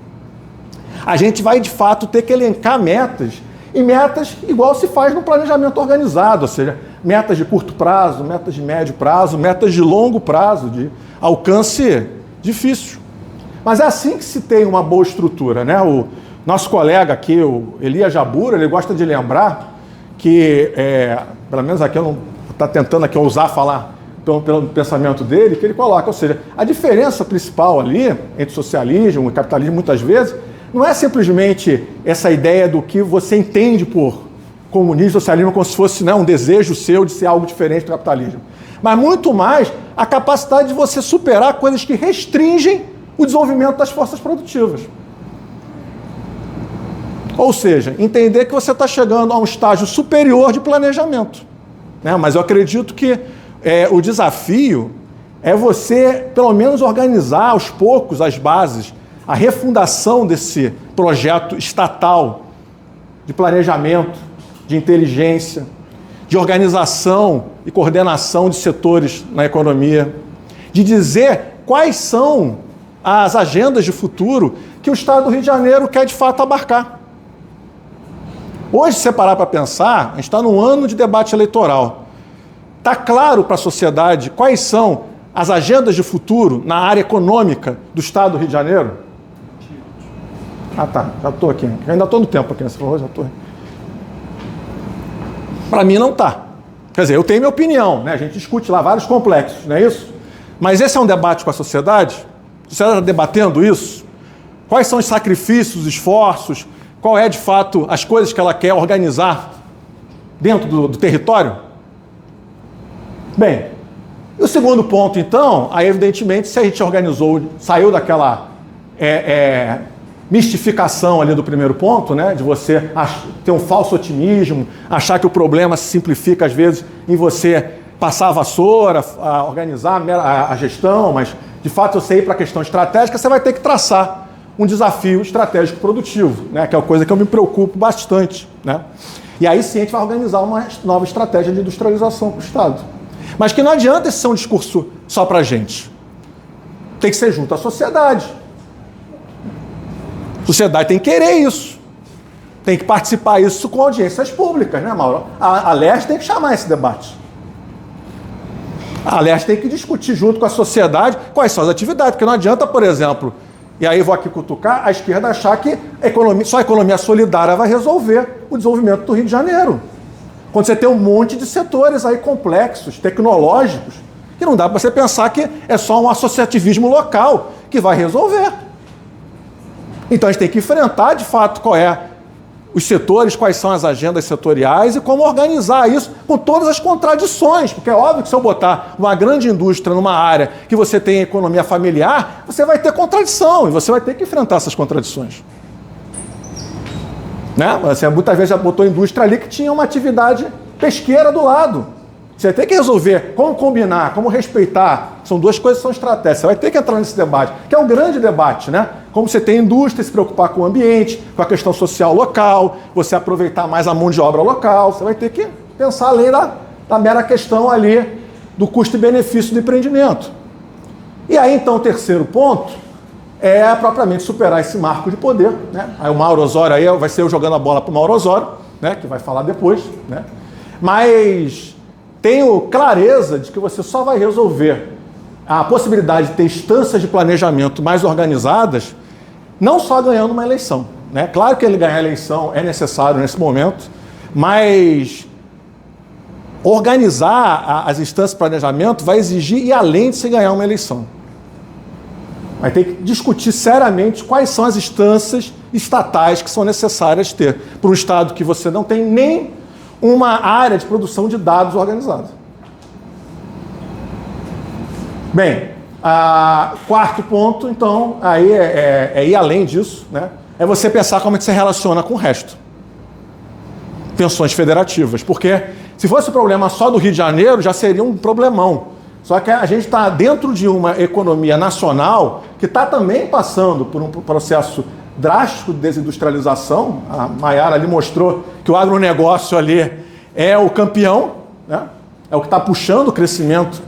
A gente vai, de fato, ter que elencar metas, e metas igual se faz no planejamento organizado, ou seja, metas de curto prazo, metas de médio prazo, metas de longo prazo, de alcance difícil. Mas é assim que se tem uma boa estrutura, né? O nosso colega aqui, o Elias Jabur, ele gosta de lembrar que, pelo menos aqui eu não está tentando aqui ousar falar pelo pensamento dele, que ele coloca, ou seja, a diferença principal ali entre socialismo e capitalismo, muitas vezes, não é simplesmente essa ideia do que você entende por comunismo e socialismo como se fosse, né, um desejo seu de ser algo diferente do capitalismo, mas muito mais a capacidade de você superar coisas que restringem o desenvolvimento das forças produtivas. Ou seja, entender que você está chegando a um estágio superior de planejamento, né? Mas eu acredito que o desafio é você, pelo menos, organizar aos poucos as bases, a refundação desse projeto estatal de planejamento, de inteligência, de organização e coordenação de setores na economia, de dizer quais são as agendas de futuro que o Estado do Rio de Janeiro quer de fato abarcar. Hoje, se você parar para pensar, a gente está num ano de debate eleitoral. Está claro para a sociedade quais são as agendas de futuro na área econômica do Estado do Rio de Janeiro? Ah, tá, já estou aqui. Eu ainda estou no tempo aqui, você falou, já estou. Para mim não está. Quer dizer, eu tenho minha opinião, né? A gente discute lá vários complexos, não é isso? Mas esse é um debate com a sociedade? A sociedade está debatendo isso? Quais são os sacrifícios, os esforços? Qual é, de fato, as coisas que ela quer organizar dentro do território? Bem, e o segundo ponto, então, aí, evidentemente, se a gente organizou, saiu daquela mistificação ali do primeiro ponto, né, de você ter um falso otimismo, achar que o problema se simplifica às vezes em você passar a vassoura, a organizar a gestão, mas de fato você ir para a questão estratégica, você vai ter que traçar um desafio estratégico produtivo, né, que é uma coisa que eu me preocupo bastante, né? E aí sim a gente vai organizar uma nova estratégia de industrialização para o Estado. Mas que não adianta esse ser um discurso só para a gente. Tem que ser junto à sociedade. A sociedade tem que querer isso. Tem que participar disso com audiências públicas, né, Mauro? A Leste tem que chamar esse debate. A Leste tem que discutir junto com a sociedade quais são as atividades, porque não adianta, por exemplo, e aí vou aqui cutucar, a esquerda achar que só a economia solidária vai resolver o desenvolvimento do Rio de Janeiro. Quando você tem um monte de setores aí complexos, tecnológicos, que não dá para você pensar que é só um associativismo local que vai resolver. Então a gente tem que enfrentar, de fato, os setores, quais são as agendas setoriais e como organizar isso com todas as contradições. Porque é óbvio que se eu botar uma grande indústria numa área que você tem economia familiar, você vai ter contradição e você vai ter que enfrentar essas contradições. Né? Você muitas vezes já botou indústria ali que tinha uma atividade pesqueira do lado. Você tem que resolver como combinar, como respeitar. São duas coisas que são estratégicas. Você vai ter que entrar nesse debate, que é um grande debate, né? Como você tem indústria, se preocupar com o ambiente, com a questão social local, você aproveitar mais a mão de obra local. Você vai ter que pensar além da mera questão ali do custo e benefício do empreendimento. E aí, então, o terceiro ponto é propriamente superar esse marco de poder, né? Aí o Mauro Osório, aí vai ser eu jogando a bola para o Mauro Osório, né? Que vai falar depois, né? Mas tenho clareza de que você só vai resolver a possibilidade de ter instâncias de planejamento mais organizadas, não só ganhando uma eleição, né? Claro que ele ganhar a eleição é necessário nesse momento, mas organizar as instâncias de planejamento vai exigir ir além de se ganhar uma eleição. Vai ter que discutir seriamente quais são as instâncias estatais que são necessárias ter para um Estado que você não tem nem uma área de produção de dados organizada. Bem, quarto ponto, então, aí é ir além disso, né? É você pensar como é que se relaciona com o resto. Pensões federativas, porque se fosse o problema só do Rio de Janeiro, já seria um problemão. Só que a gente está dentro de uma economia nacional que está também passando por um processo drástico de desindustrialização. A Maiara ali mostrou que o agronegócio ali é o campeão, né? É o que está puxando o crescimento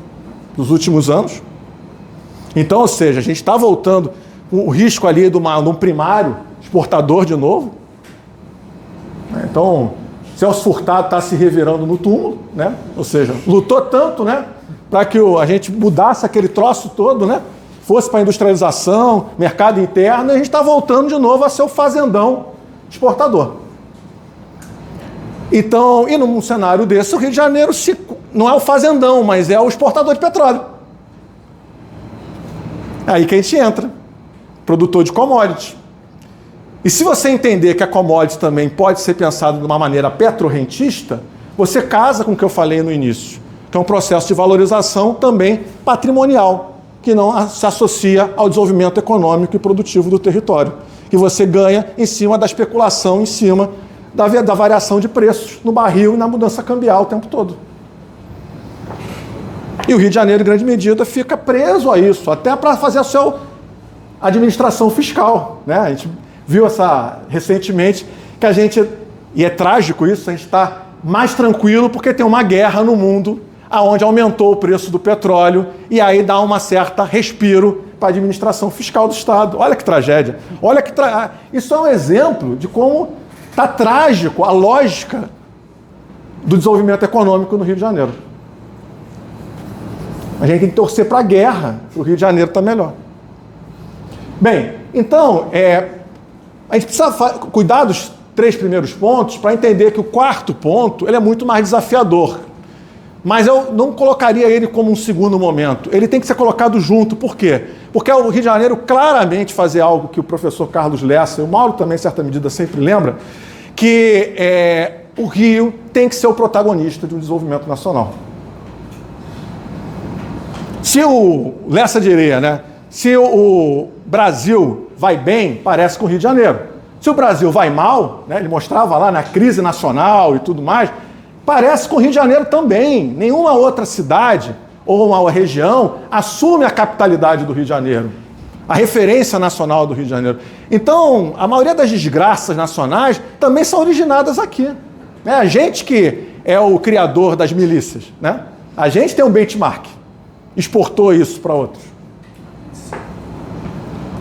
dos últimos anos. Então, ou seja, a gente está voltando com o risco ali de um primário exportador de novo. Então, Celso Furtado está se revirando no túmulo, né? Ou seja, lutou tanto, né, para que a gente mudasse aquele troço todo, né? Fosse para a industrialização, mercado interno, e a gente está voltando de novo a ser o fazendão exportador. Então, e num cenário desse, o Rio de Janeiro não é o fazendão, mas é o exportador de petróleo. É aí que a gente entra, produtor de commodity. E se você entender que a commodity também pode ser pensada de uma maneira petrorrentista, você casa com o que eu falei no início, que é um processo de valorização também patrimonial, que não se associa ao desenvolvimento econômico e produtivo do território, que você ganha em cima da especulação, em cima da variação de preços no barril e na mudança cambial o tempo todo. E o Rio de Janeiro, em grande medida, fica preso a isso, até para fazer a sua administração fiscal, né? A gente viu recentemente que e é trágico isso, a gente está mais tranquilo porque tem uma guerra no mundo onde aumentou o preço do petróleo e aí dá uma certa respiro para a administração fiscal do Estado. Olha que tragédia. Isso é um exemplo de como está trágico a lógica do desenvolvimento econômico no Rio de Janeiro. A gente tem que torcer para a guerra, para o Rio de Janeiro estar melhor. Bem, então, a gente precisa cuidar dos 3 primeiros pontos para entender que o quarto ponto ele é muito mais desafiador. Mas eu não colocaria ele como um segundo momento. Ele tem que ser colocado junto. Por quê? Porque o Rio de Janeiro claramente fazer algo que o professor Carlos Lessa, e o Mauro também, em certa medida, sempre lembra, que o Rio tem que ser o protagonista de um desenvolvimento nacional. Se o Lessa diria, né, Se o Brasil vai bem, parece com o Rio de Janeiro. Se o Brasil vai mal, né, ele mostrava lá na crise nacional e tudo mais, parece com o Rio de Janeiro também. Nenhuma outra cidade ou uma região assume a capitalidade do Rio de Janeiro, a referência nacional do Rio de Janeiro. Então, a maioria das desgraças nacionais também são originadas aqui. Né? A gente que é o criador das milícias, né? A gente tem um benchmark, exportou isso para outros.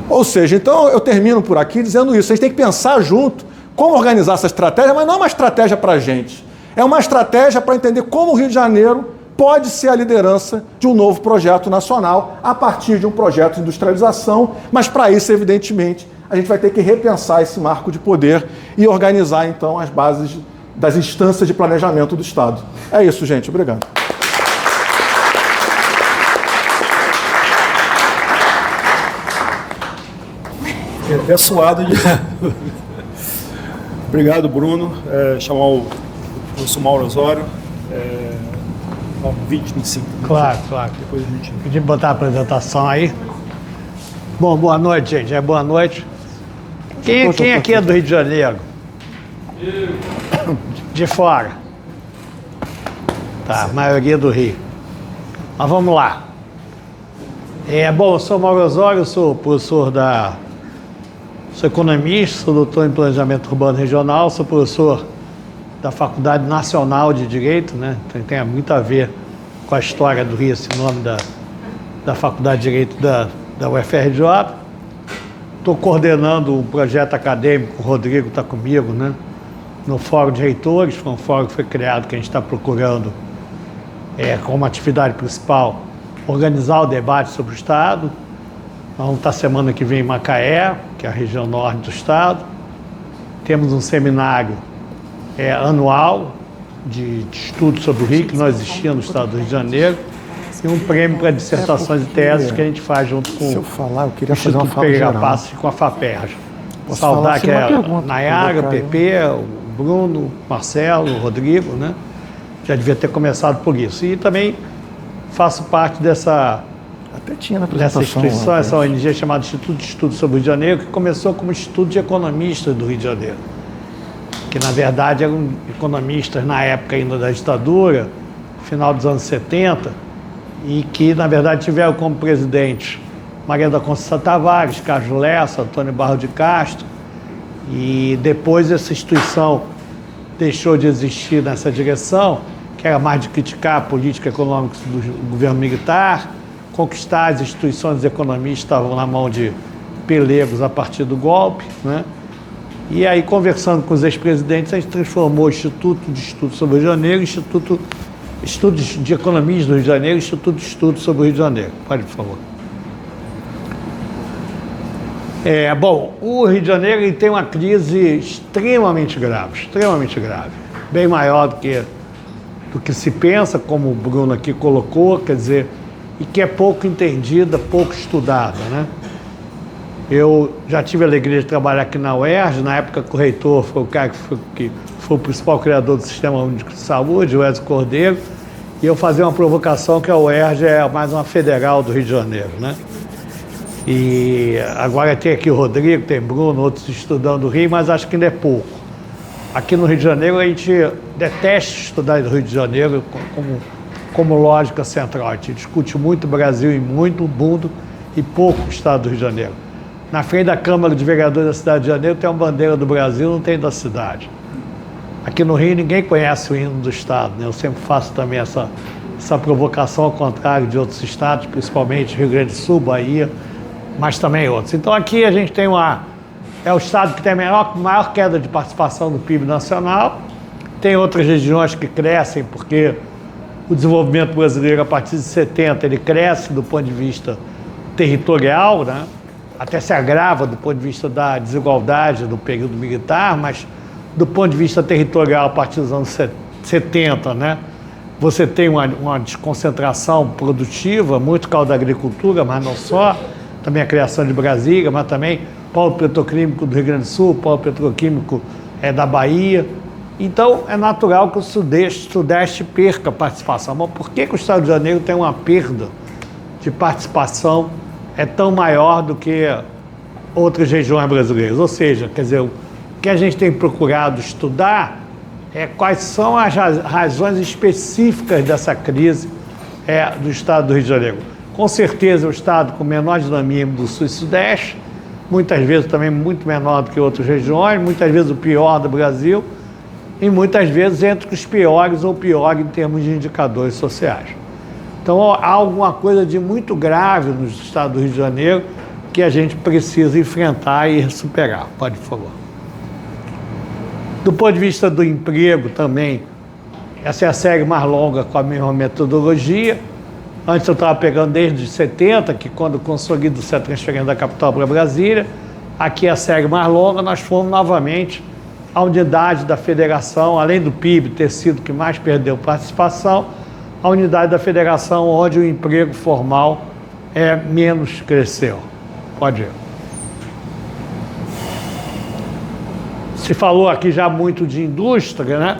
Ou seja, então eu termino por aqui dizendo isso. A gente tem que pensar junto como organizar essa estratégia, mas não é uma estratégia para a gente. É uma estratégia para entender como o Rio de Janeiro pode ser a liderança de um novo projeto nacional a partir de um projeto de industrialização, mas para isso, evidentemente, a gente vai ter que repensar esse marco de poder e organizar, então, as bases das instâncias de planejamento do Estado. É isso, gente. Obrigado. Fiquei até suado de... Obrigado, Bruno. Chamar o professor Mauro Osório. 20, 25. Claro. Depois a gente... Pedi para botar a apresentação aí. Bom, boa noite, gente. Boa noite. Quem aqui é do Rio de Janeiro? De fora. Tá, a maioria do Rio. Mas vamos lá. Bom, eu sou Mauro Osório, sou professor sou economista, sou doutor em planejamento urbano regional, sou professor da Faculdade Nacional de Direito, né? Então, tem muito a ver com a história do Rio, esse nome da Faculdade de Direito da UFRJ. Estou coordenando um projeto acadêmico, o Rodrigo está comigo, né? No Fórum de Reitores, foi um fórum que foi criado, que a gente está procurando, como atividade principal, organizar o debate sobre o Estado. Nós vamos estar semana que vem em Macaé, que é a região norte do Estado. Temos um seminário anual de estudo sobre o Rio, que não existia no Estado do Rio de Janeiro, e um prêmio para dissertações e teses que a gente faz junto com o Instituto Pereira Passos e com a FAPERJ. Saudar que é a Nayara, o PP, o Bruno, o Marcelo, o Rodrigo, né? Já devia ter começado por isso. E também faço parte dessa instituição, essa ONG chamada Instituto de Estudo sobre o Rio de Janeiro, que começou como Instituto de Economistas do Rio de Janeiro, que na verdade eram economistas na época ainda da ditadura, final dos anos 70, e que na verdade tiveram como presidente Maria da Conceição Tavares, Carlos Lessa, Antônio Barro de Castro, e depois essa instituição deixou de existir nessa direção, que era mais de criticar a política econômica do governo militar, conquistar as instituições economistas que estavam na mão de pelegos a partir do golpe, né? E aí, conversando com os ex-presidentes, a gente transformou o Instituto de Estudos sobre o Rio de Janeiro, Estudos de Economia do Rio de Janeiro, Instituto de Estudos sobre o Rio de Janeiro. Pode, por favor. Bom, o Rio de Janeiro ele tem uma crise extremamente grave, bem maior do que se pensa, como o Bruno aqui colocou, quer dizer, e que é pouco entendida, pouco estudada, né? Eu já tive a alegria de trabalhar aqui na UERJ, na época que o reitor foi o cara que foi o principal criador do Sistema Único de Saúde, o Wesley Cordeiro, e eu fazia uma provocação que a UERJ é mais uma federal do Rio de Janeiro, né? E agora tem aqui o Rodrigo, tem Bruno, outros estudando o Rio, mas acho que ainda é pouco. Aqui no Rio de Janeiro a gente detesta estudar no Rio de Janeiro como lógica central. A gente discute muito o Brasil e muito o mundo e pouco o Estado do Rio de Janeiro. Na frente da Câmara de Vereadores da cidade de Janeiro tem uma bandeira do Brasil, não tem da cidade. Aqui no Rio ninguém conhece o hino do Estado, né? Eu sempre faço também essa provocação ao contrário de outros estados, principalmente Rio Grande do Sul, Bahia, mas também outros. Então aqui a gente tem é o estado que tem a maior queda de participação do PIB nacional. Tem outras regiões que crescem porque o desenvolvimento brasileiro, a partir de 70, ele cresce do ponto de vista territorial, né? Até se agrava do ponto de vista da desigualdade do período militar, mas do ponto de vista territorial, a partir dos anos 70, né? Você tem uma desconcentração produtiva, muito por causa da agricultura, mas não só, também a criação de Brasília, mas também polo petroquímico do Rio Grande do Sul, polo petroquímico da Bahia. Então, é natural que o Sudeste perca participação. Mas por que o Estado de Janeiro tem uma perda de participação é tão maior do que outras regiões brasileiras. Ou seja, quer dizer, o que a gente tem procurado estudar é quais são as razões específicas dessa crise do estado do Rio de Janeiro. Com certeza é o estado com menor dinamismo do Sul e Sudeste, muitas vezes também muito menor do que outras regiões, muitas vezes o pior do Brasil e muitas vezes entre os piores ou pior em termos de indicadores sociais. Então há alguma coisa de muito grave no estado do Rio de Janeiro que a gente precisa enfrentar e superar. Pode, por favor. Do ponto de vista do emprego também, essa é a série mais longa com a mesma metodologia. Antes eu estava pegando desde 70, que quando consolida-se a transferência da capital para Brasília. Aqui é a série mais longa, nós fomos novamente a unidade da federação, além do PIB ter sido o que mais perdeu participação, a unidade da federação onde o emprego formal menos cresceu. Pode ir. Se falou aqui já muito de indústria, né?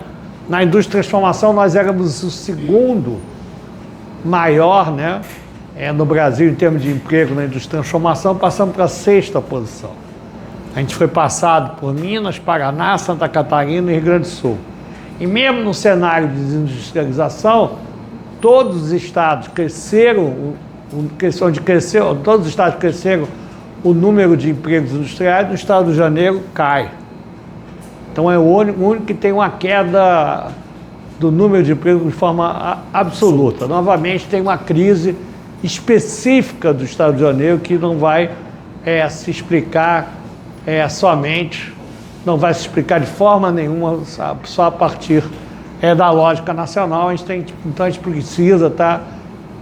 Na indústria de transformação nós éramos o segundo maior, né? No Brasil em termos de emprego na indústria de transformação, passamos para a 6ª posição. A gente foi passado por Minas, Paraná, Santa Catarina e Rio Grande do Sul. E mesmo no cenário de desindustrialização, todos os estados cresceram, todos os estados cresceram o número de empregos industriais, no estado do Rio de Janeiro cai. Então é o único que tem uma queda do número de empregos de forma absoluta. Novamente tem uma crise específica do estado do Rio de Janeiro que não vai se explicar somente, não vai se explicar de forma nenhuma só a partir da lógica nacional. Então a gente precisa estar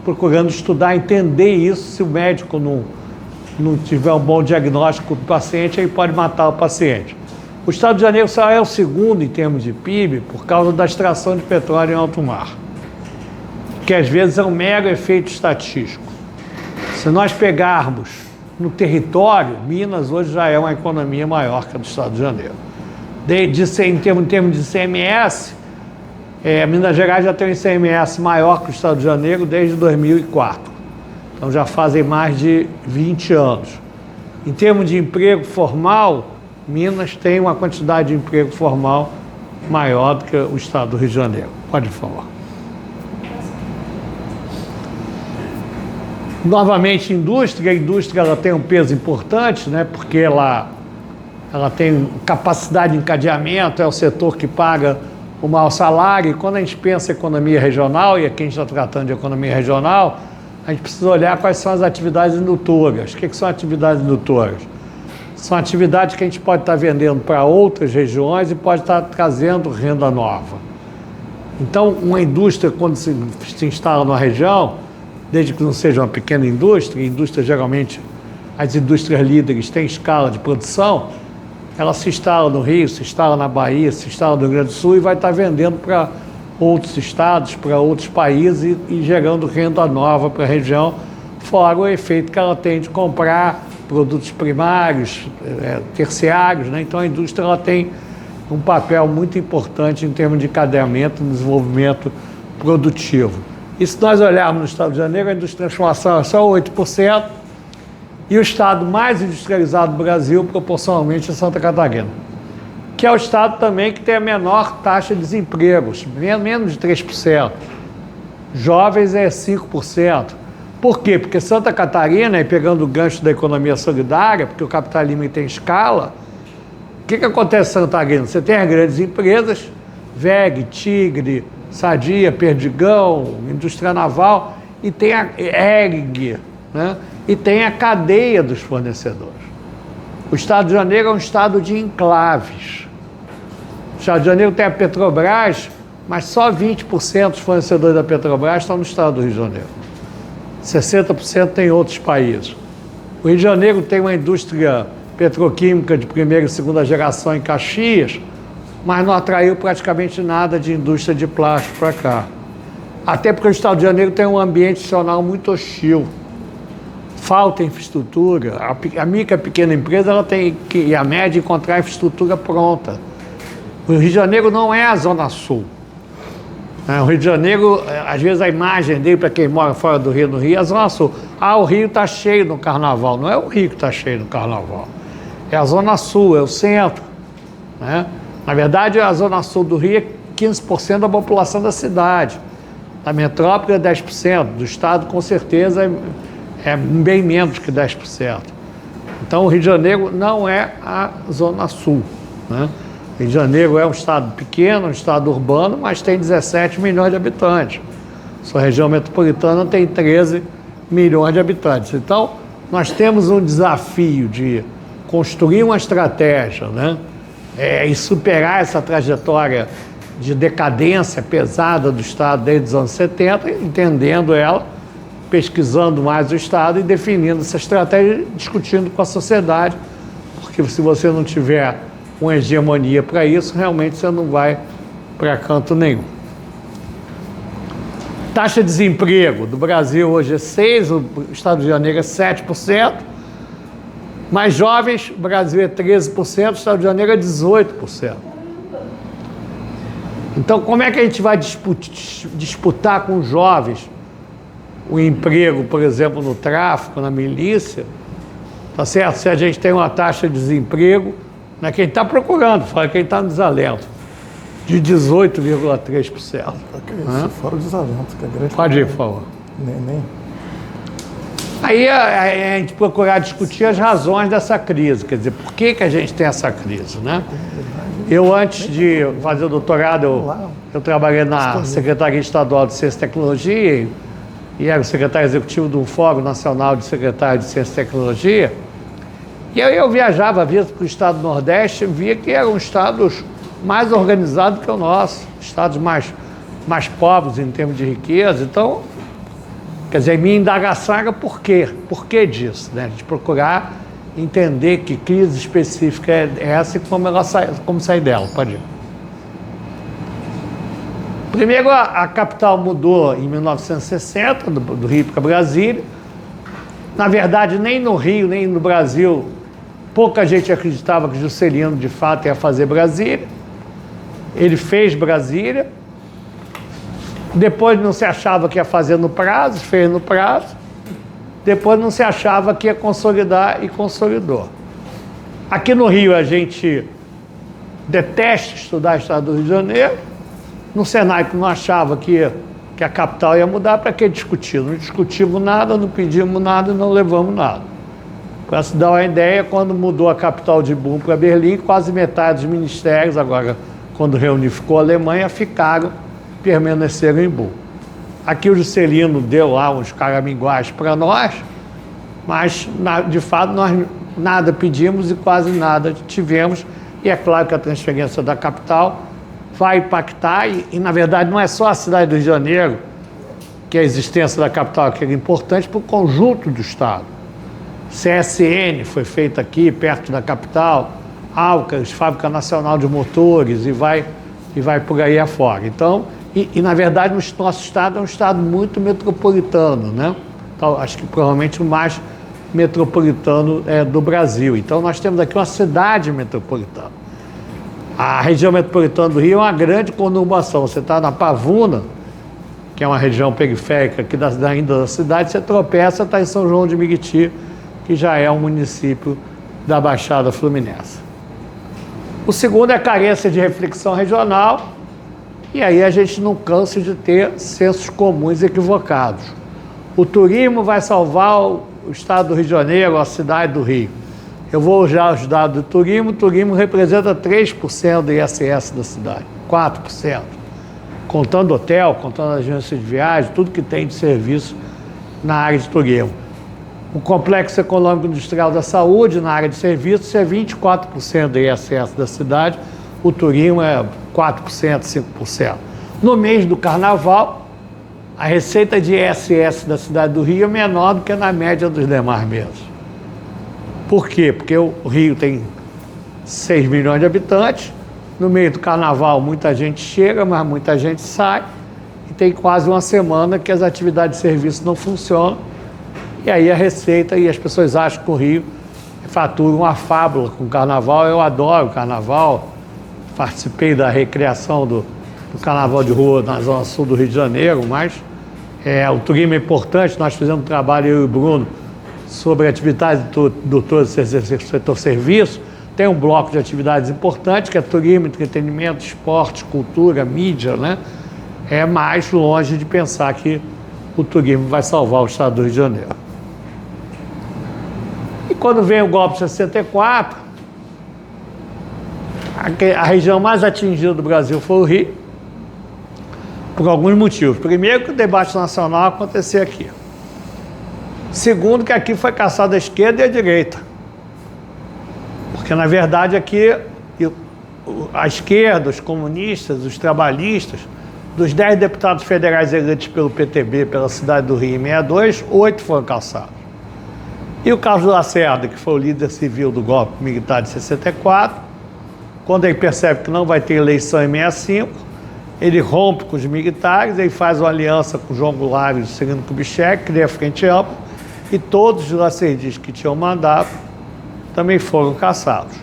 procurando estudar, entender isso. Se o médico não tiver um bom diagnóstico do paciente, ele pode matar o paciente. O estado de Janeiro só é o segundo em termos de PIB por causa da extração de petróleo em alto mar, que às vezes é um mero efeito estatístico. Se nós pegarmos no território, Minas hoje já é uma economia maior que a do estado de Janeiro. Em termos de ICMS, Minas Gerais já tem um ICMS maior que o estado de Janeiro desde 2004. Então já fazem mais de 20 anos. Em termos de emprego formal, Minas tem uma quantidade de emprego formal maior do que o estado do Rio de Janeiro. Pode falar. Novamente, indústria. A indústria ela tem um peso importante, né, porque ela tem capacidade de encadeamento, é o setor que paga o maior salário. E quando a gente pensa em economia regional, e aqui a gente está tratando de economia regional, a gente precisa olhar quais são as atividades indutoras. O que são atividades indutoras? São atividades que a gente pode estar vendendo para outras regiões e pode estar trazendo renda nova. Então, uma indústria, quando se instala numa região, desde que não seja uma pequena indústria geralmente, as indústrias líderes têm escala de produção, ela se instala no Rio, se instala na Bahia, se instala no Rio Grande do Sul e vai estar vendendo para outros estados, para outros países e gerando renda nova para a região, fora o efeito que ela tem de comprar produtos primários, terciários, né? Então a indústria ela tem um papel muito importante em termos de encadeamento e desenvolvimento produtivo. E se nós olharmos no estado de Janeiro, a indústria de transformação é só 8%, e o estado mais industrializado do Brasil, proporcionalmente, é Santa Catarina, que é o estado também que tem a menor taxa de desemprego, menos de 3%. Jovens é 5%. Por quê? Porque Santa Catarina, e pegando o gancho da economia solidária, porque o capitalismo tem escala, o que acontece em Santa Catarina? Você tem as grandes empresas, WEG, Tigre, Sadia, Perdigão, Indústria Naval, e tem a ERG, né? E tem a cadeia dos fornecedores. O estado de Janeiro é um estado de enclaves. O estado de Janeiro tem a Petrobras, mas só 20% dos fornecedores da Petrobras estão no estado do Rio de Janeiro. 60% tem em outros países. O Rio de Janeiro tem uma indústria petroquímica de primeira e segunda geração em Caxias, mas não atraiu praticamente nada de indústria de plástico para cá. Até porque o estado de Janeiro tem um ambiente institucional muito hostil. Falta infraestrutura. A micro e a pequena empresa ela tem que, e a média, encontrar a infraestrutura pronta. O Rio de Janeiro não é a Zona Sul. O Rio de Janeiro, às vezes a imagem dele, para quem mora fora do Rio, no Rio, é a Zona Sul. O Rio está cheio no Carnaval. Não é o Rio que está cheio no Carnaval. É a Zona Sul, é o centro. Né? Na verdade, a Zona Sul do Rio é 15% da população da cidade. Da metrópole é 10%. Do estado, com certeza, é bem menos que 10%. Então, o Rio de Janeiro não é a Zona Sul. Né? O Rio de Janeiro é um estado pequeno, um estado urbano, mas tem 17 milhões de habitantes. Sua região metropolitana tem 13 milhões de habitantes. Então, nós temos um desafio de construir uma estratégia, né? E superar essa trajetória de decadência pesada do Estado desde os anos 70, entendendo ela, pesquisando mais o Estado e definindo essa estratégia, discutindo com a sociedade, porque se você não tiver uma hegemonia para isso, realmente você não vai para canto nenhum. Taxa de desemprego do Brasil hoje é 6%, o Estado de Janeiro é 7%, mais jovens, o Brasil é 13%, o Estado de Janeiro é 18%. Então, como é que a gente vai disputar com os jovens o emprego, por exemplo, no tráfico, na milícia? Tá certo? Se a gente tem uma taxa de desemprego, não é quem está procurando, fala quem está no desalento, de 18,3%. Fora o desalento, que é grande. Pode ir, por favor. Nem. Aí a gente procurar discutir as razões dessa crise, quer dizer, por que a gente tem essa crise, né? Eu, antes de fazer o doutorado, eu trabalhei na Secretaria Estadual de Ciência e Tecnologia e era o secretário executivo do Fórum Nacional de Secretários de Ciência e Tecnologia. E aí eu viajava, via para o estado do Nordeste, via que eram estados mais organizados que o nosso, estados mais pobres em termos de riqueza. Então, quer dizer, minha indagação era por quê? Por que disso? Né? A gente procurar entender que crise específica é essa e como sair dela. Pode ir. Primeiro, a capital mudou em 1960, do Rio para Brasília. Na verdade, nem no Rio, nem no Brasil, pouca gente acreditava que Juscelino, de fato, ia fazer Brasília. Ele fez Brasília. Depois não se achava que ia fazer no prazo, fez no prazo. Depois não se achava que ia consolidar e consolidou. Aqui no Rio a gente detesta estudar o estado do Rio de Janeiro. No Senai não achava que a capital ia mudar, para que discutir? Não discutimos nada, não pedimos nada, não levamos nada. Para se dar uma ideia, quando mudou a capital de Bonn para Berlim, quase metade dos ministérios, agora quando reunificou a Alemanha, permaneceram em Bonn. Aqui o Juscelino deu lá uns caraminguais para nós, mas de fato nós nada pedimos e quase nada tivemos. E é claro que a transferência da capital vai impactar, e na verdade não é só a cidade do Rio de Janeiro, que a existência da capital aqui é importante para o conjunto do Estado. CSN foi feita aqui, perto da capital, Alcas, Fábrica Nacional de Motores, e vai por aí afora. Então, e na verdade o nosso estado é um estado muito metropolitano, né? Então, acho que provavelmente o mais metropolitano do Brasil. Então nós temos aqui uma cidade metropolitana. A região metropolitana do Rio é uma grande conurbação. Você está na Pavuna, que é uma região periférica aqui ainda da cidade, você tropeça, está em São João de Meriti, que já é um município da Baixada Fluminense. O segundo é a carência de reflexão regional. E aí a gente não cansa de ter sensos comuns equivocados. O turismo vai salvar o estado do Rio de Janeiro, a cidade do Rio. Eu vou usar os dados do turismo. O turismo representa 3% do ISS da cidade, 4%. Contando hotel, contando agência de viagem, tudo que tem de serviço na área de turismo. O complexo econômico industrial da saúde, na área de serviços, é 24% do ISS da cidade. O turismo é 4%, 5%. No mês do Carnaval, a receita de ISS da cidade do Rio é menor do que na média dos demais meses. Por quê? Porque o Rio tem 6 milhões de habitantes. No meio do Carnaval, muita gente chega, mas muita gente sai. E tem quase uma semana que as atividades de serviço não funcionam. E aí a receita, e as pessoas acham que o Rio fatura uma fábula com o Carnaval. Eu adoro o Carnaval. Participei da recriação do do carnaval de rua na zona sul do Rio de Janeiro, mas o turismo é importante. Nós fizemos um trabalho, eu e o Bruno, sobre atividades do todo setor serviço. Tem um bloco de atividades importantes, que é turismo, entretenimento, esporte, cultura, mídia, né? É mais longe de pensar que o turismo vai salvar o estado do Rio de Janeiro. E quando vem o golpe de 64, a região mais atingida do Brasil foi o Rio, por alguns motivos. Primeiro, que o debate nacional acontecia aqui. Segundo, que aqui foi caçada a esquerda e a direita. Porque, na verdade, aqui a esquerda, os comunistas, os trabalhistas, dos 10 deputados federais eleitos pelo PTB, pela cidade do Rio em 62, 8 foram caçados. E o Carlos Lacerda, que foi o líder civil do golpe militar de 64, quando ele percebe que não vai ter eleição em 65, ele rompe com os militares, ele faz uma aliança com o João Goulart e o Juscelino Kubitschek, cria a Frente Ampla, e todos os lacerdistas que tinham mandato também foram caçados.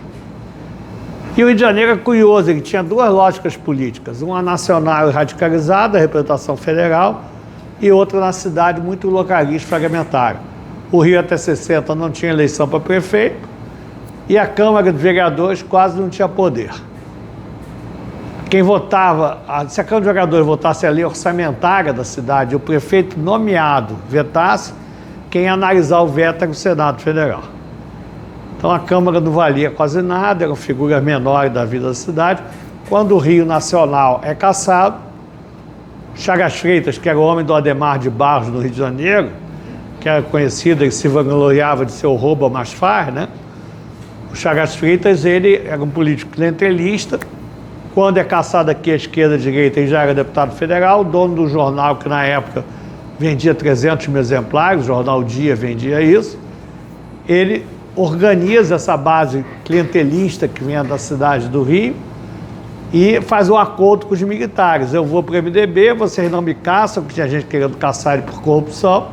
E o Rio de Janeiro é curioso, ele tinha duas lógicas políticas, uma nacional e radicalizada, a representação federal, e outra na cidade muito localista, fragmentária. O Rio até 60 não tinha eleição para prefeito, e a Câmara de Vereadores quase não tinha poder. Quem votava, se a Câmara de Vereadores votasse a lei orçamentária da cidade, o prefeito nomeado vetasse, quem ia analisar o veto era o Senado Federal. Então a Câmara não valia quase nada, eram figuras menores da vida da cidade. Quando o Rio Nacional é caçado, Chagas Freitas, que era o homem do Adhemar de Barros no Rio de Janeiro, que era conhecido, ele se vangloriava de ser o rouba mais faz, né? O Chagas Freitas, ele era um político clientelista. Quando é caçado aqui à esquerda e à direita, ele já era deputado federal, dono do jornal que na época vendia 300 mil exemplares, o jornal Dia vendia isso. Ele organiza essa base clientelista que vinha da cidade do Rio e faz um acordo com os militares. Eu vou para o MDB, vocês não me caçam, porque tinha gente querendo caçar ele por corrupção,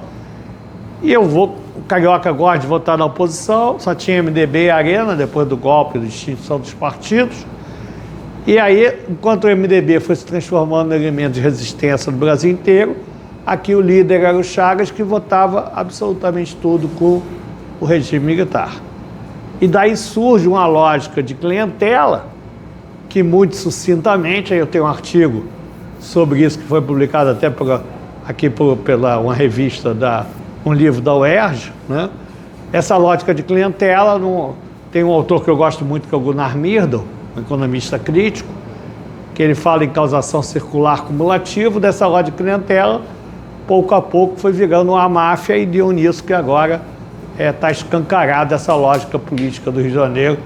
e eu vou, o Carioca gosta de votar na oposição, só tinha MDB e Arena, depois do golpe, da extinção dos partidos. E aí, enquanto o MDB foi se transformando em elemento de resistência no Brasil inteiro, aqui o líder era o Chagas, que votava absolutamente tudo com o regime militar. E daí surge uma lógica de clientela, que muito sucintamente, aí eu tenho um artigo sobre isso que foi publicado até pela uma revista, um livro da UERJ, né? Essa lógica de clientela, tem um autor que eu gosto muito, que é o Gunnar Myrdal, um economista crítico, que ele fala em causação circular cumulativa. Dessa lógica de clientela, pouco a pouco foi virando uma máfia, e deu nisso que agora está escancarada essa lógica política do Rio de Janeiro,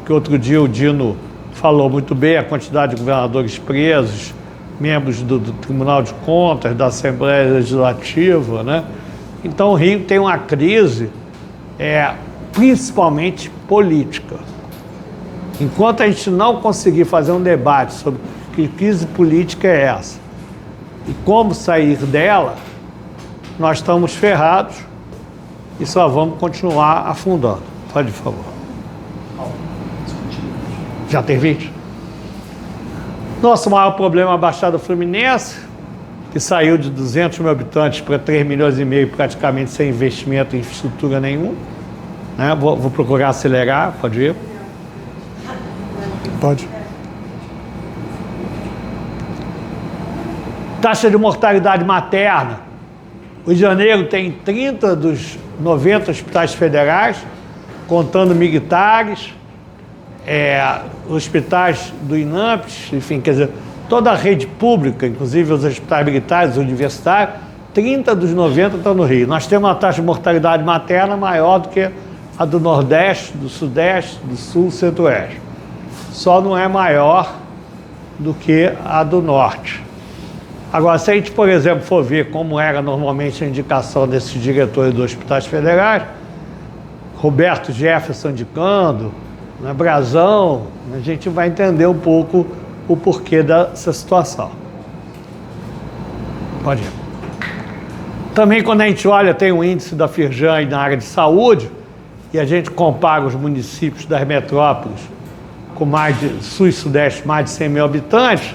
que outro dia o Dino falou muito bem, a quantidade de governadores presos, membros do Tribunal de Contas, da Assembleia Legislativa, né? Então o Rio tem uma crise, principalmente política. Enquanto a gente não conseguir fazer um debate sobre que crise política é essa e como sair dela, nós estamos ferrados e só vamos continuar afundando. Pode, por favor. Já tem 20? Nosso maior problema é a Baixada Fluminense, que saiu de 200 mil habitantes para 3 milhões e meio, praticamente sem investimento em infraestrutura nenhum. Né? Vou procurar acelerar, pode ir? Pode. Taxa de mortalidade materna. O Rio de Janeiro tem 30 dos 90 hospitais federais, contando militares, hospitais do INAMPS, enfim, quer dizer, toda a rede pública, inclusive os hospitais militares, universitários, 30 dos 90 estão no Rio. Nós temos uma taxa de mortalidade materna maior do que a do Nordeste, do Sudeste, do Sul, Centro-Oeste. Só não é maior do que a do Norte. Agora, se a gente, por exemplo, for ver como era normalmente a indicação desses diretores dos hospitais federais, Roberto Jefferson indicando, né, Brazão, a gente vai entender um pouco o porquê dessa situação. Pode ir. Também, quando a gente olha, tem um índice da Firjan na área de saúde, e a gente compara os municípios das metrópoles com mais de Sul e Sudeste, mais de 100 mil habitantes,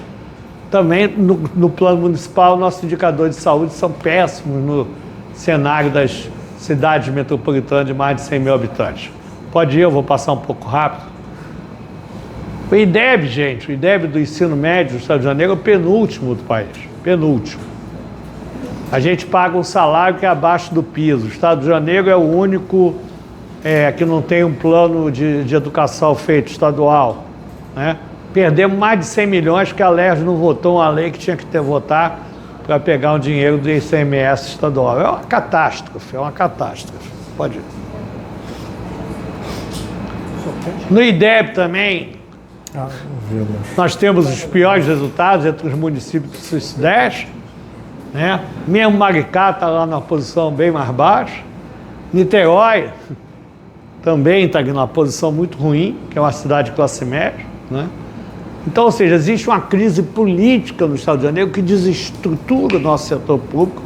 Também no plano municipal, nossos indicadores de saúde são péssimos no cenário das cidades metropolitanas de mais de 100 mil habitantes. Pode ir, eu vou passar um pouco rápido. O IDEB, gente, o IDEB do ensino médio do Estado de Janeiro é o penúltimo do país, penúltimo. A gente paga um salário que é abaixo do piso. O Estado de Janeiro é o único que não tem um plano de educação feito estadual, né? Perdemos mais de 100 milhões porque a LERJ não votou uma lei que tinha que ter votar para pegar um dinheiro do ICMS estadual. É uma catástrofe, é uma catástrofe. Pode ir. No IDEB também, nós temos os piores resultados entre os municípios do Sudeste, né? Mesmo Maricá está lá numa posição bem mais baixa. Niterói também está numa posição muito ruim, que é uma cidade de classe média, né? Então, ou seja, existe uma crise política no Estado de Janeiro que desestrutura o nosso setor público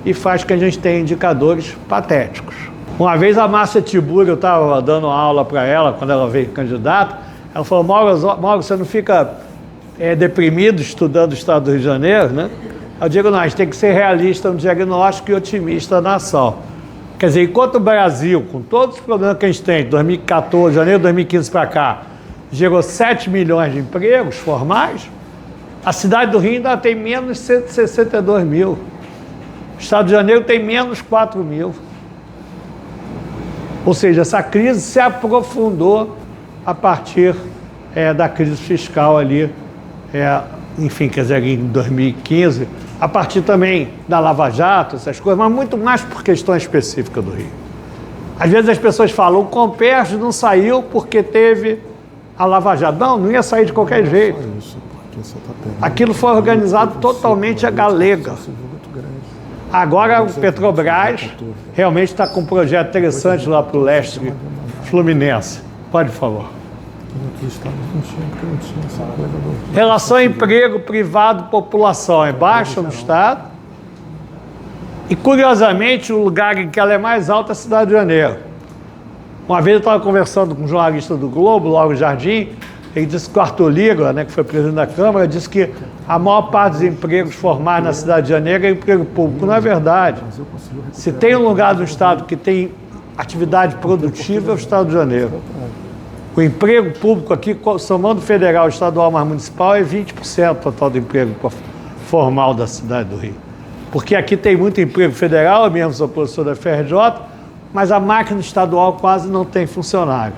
e faz que a gente tenha indicadores patéticos. Uma vez a Márcia Tiburi, eu estava dando aula para ela, quando ela veio candidata, ela falou: Mauro, você não fica deprimido estudando o Estado do Rio de Janeiro, né? Eu digo: não, a gente tem que ser realista no diagnóstico e otimista na ação. Quer dizer, enquanto o Brasil, com todos os problemas que a gente tem, de 2014, janeiro de 2015 para cá, gerou 7 milhões de empregos formais, a cidade do Rio ainda tem menos 162 mil. O Estado de Janeiro tem menos 4 mil. Ou seja, essa crise se aprofundou a partir da crise fiscal ali, enfim, quer dizer, em 2015, a partir também da Lava Jato, essas coisas, mas muito mais por questão específica do Rio. Às vezes as pessoas falam: o Comperj não saiu porque teve a Lava Jato. Não ia sair de qualquer jeito. Aquilo foi organizado totalmente a galega. Agora o Petrobras realmente está com um projeto interessante lá para o leste fluminense. Pode, por favor. Relação emprego privado-população é baixa no Estado. E, curiosamente, o lugar em que ela é mais alta é a cidade de Janeiro. Uma vez eu estava conversando com um jornalista do Globo, Lauro Jardim, ele disse que o Arthur Lira, né, que foi presidente da Câmara, disse que a maior parte dos empregos formais na cidade de Janeiro é emprego público. Não é verdade. Se tem um lugar do Estado que tem atividade produtiva, é o Estado de Janeiro. O emprego público aqui, somando federal, estadual mais municipal, é 20% total do emprego formal da cidade do Rio. Porque aqui tem muito emprego federal, eu mesmo sou professor da FRJ, mas a máquina estadual quase não tem funcionário.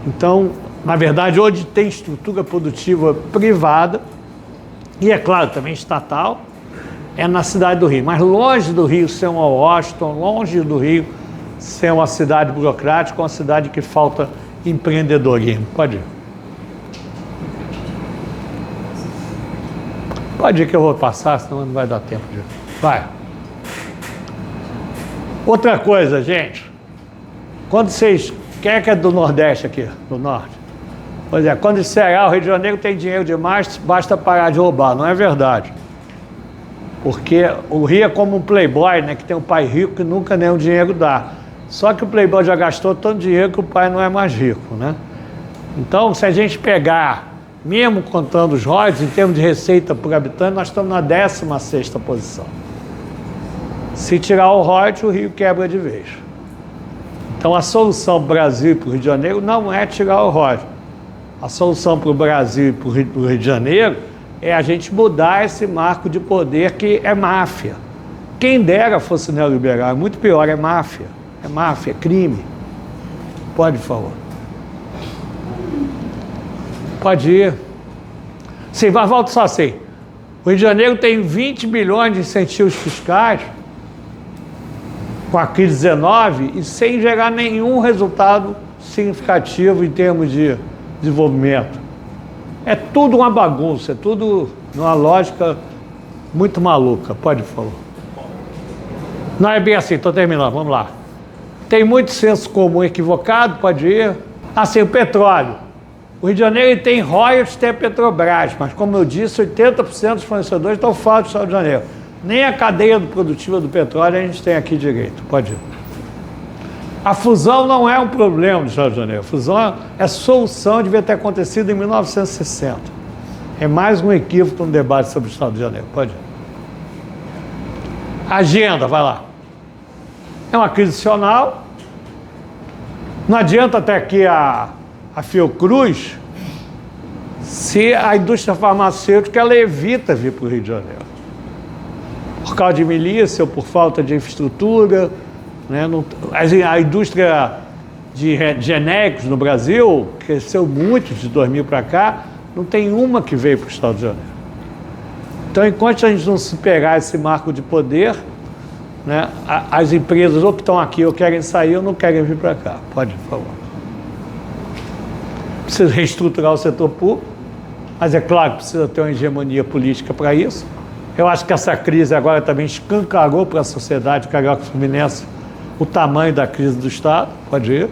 Então, na verdade, hoje tem estrutura produtiva privada, e é claro, também estatal, é na cidade do Rio. Mas longe do Rio ser uma Washington, longe do Rio ser uma cidade burocrática, uma cidade que falta empreendedorismo. Pode ir. Pode ir que eu vou passar, senão não vai dar tempo de... Vai. Outra coisa, gente. Quando vocês... Quem é que é do Nordeste aqui? Do Norte? Pois é, quando disser: o Rio de Janeiro tem dinheiro demais, basta parar de roubar. Não é verdade. Porque o Rio é como um playboy, né? Que tem um pai rico que nunca nenhum dinheiro dá. Só que o playboy já gastou tanto dinheiro que o pai não é mais rico, né? Então, se a gente pegar, mesmo contando os royalties, em termos de receita por habitante, nós estamos na 16ª posição. Se tirar o royalties, o Rio quebra de vez. Então, a solução para o Brasil e para o Rio de Janeiro não é tirar o royalties. A solução para o Brasil e para o Rio de Janeiro é a gente mudar esse marco de poder que é máfia. Quem dera fosse neoliberal, é muito pior, é máfia. É máfia, é crime. Pode, por favor. Pode ir. Sim, volta só assim. O Rio de Janeiro tem 20 bilhões de incentivos fiscais com a crise 19 e sem gerar nenhum resultado significativo em termos de desenvolvimento. É tudo uma bagunça, é tudo numa lógica muito maluca. Pode, por favor. Não é bem assim, estou terminando, vamos lá. Tem muito senso comum equivocado, pode ir. Assim, o petróleo. O Rio de Janeiro tem royalties, tem a Petrobras, mas como eu disse, 80% dos fornecedores estão fora do Estado de Janeiro. Nem a cadeia produtiva do petróleo a gente tem aqui direito, pode ir. A fusão não é um problema do Estado de Janeiro. A fusão é solução, devia ter acontecido em 1960. É mais um equívoco no debate sobre o Estado de Janeiro. Pode ir. Agenda, vai lá. É uma crise nacional. Não adianta até aqui a Fiocruz se a indústria farmacêutica ela evita vir para o Rio de Janeiro. Por causa de milícia ou por falta de infraestrutura. Né? A indústria de genéricos no Brasil cresceu muito de 2000 para cá. Não tem uma que veio para o Estado de Janeiro. Então, enquanto a gente não superar esse marco de poder, né, as empresas ou que estão aqui ou querem sair ou não querem vir para cá. Pode, por favor. Precisa reestruturar o setor público, mas é claro que precisa ter uma hegemonia política para isso. Eu acho que essa crise agora também escancarou para a sociedade carioca fluminense o tamanho da crise do Estado. Pode ir.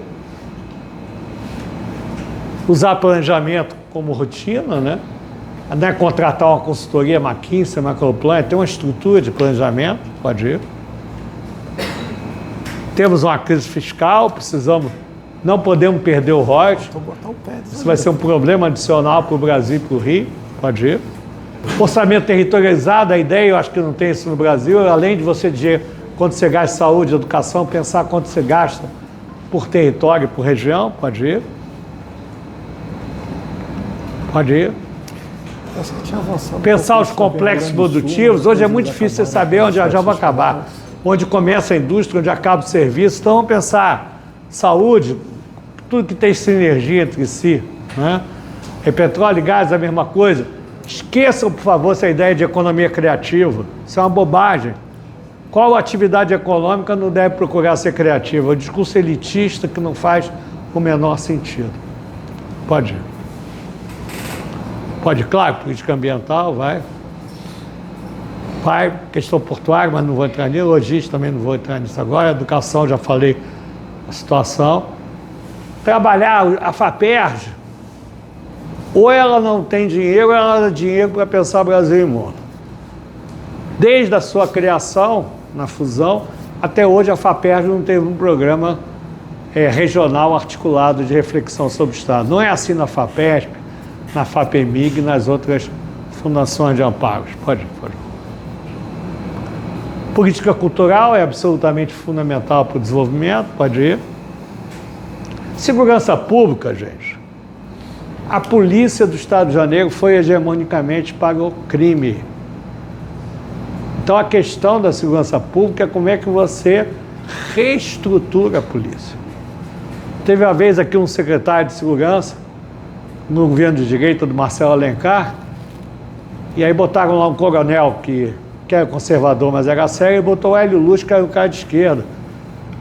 Usar planejamento como rotina, né? Não é contratar uma consultoria McKinsey, Macroplan, tem uma estrutura de planejamento, pode ir. Temos uma crise fiscal, não podemos perder o royalties. Isso vai ser um problema adicional para o Brasil e para o Rio, pode ir. Orçamento territorializado, a ideia, eu acho que não tem isso no Brasil, além de você dizer quanto você gasta em saúde, educação, pensar quanto você gasta por território, por região, pode ir. Pode ir. Pensar os complexos produtivos. Hoje é muito difícil você saber onde já vai acabar. Onde começa a indústria, onde acaba o serviço. Então vamos pensar saúde, tudo que tem sinergia entre si. Né? E petróleo e gás é a mesma coisa. Esqueçam, por favor, essa ideia de economia criativa. Isso é uma bobagem. Qual atividade econômica não deve procurar ser criativa? É um discurso elitista que não faz o menor sentido. Pode ir. Pode, claro, política ambiental, vai, questão portuária, mas não vou entrar nisso, logística também não vou entrar nisso agora, educação, já falei a situação. Trabalhar, a FAPERJ, ou ela não tem dinheiro, ou ela dá dinheiro para pensar Brasil e mundo. Desde a sua criação, na fusão, até hoje a FAPERJ não teve um programa regional articulado de reflexão sobre o Estado. Não é assim na FAPESP, na FAPEMIG e nas outras fundações de amparos. Pode. Política cultural é absolutamente fundamental para o desenvolvimento, pode ir. Segurança pública, gente. A polícia do Estado de Janeiro foi hegemonicamente para o crime. Então a questão da segurança pública é como é que você reestrutura a polícia. Teve uma vez aqui um secretário de segurança, no governo de direita do Marcelo Alencar, e aí botaram lá um coronel que era conservador, mas era sério, e botou o Hélio Luz, que era um cara de esquerda,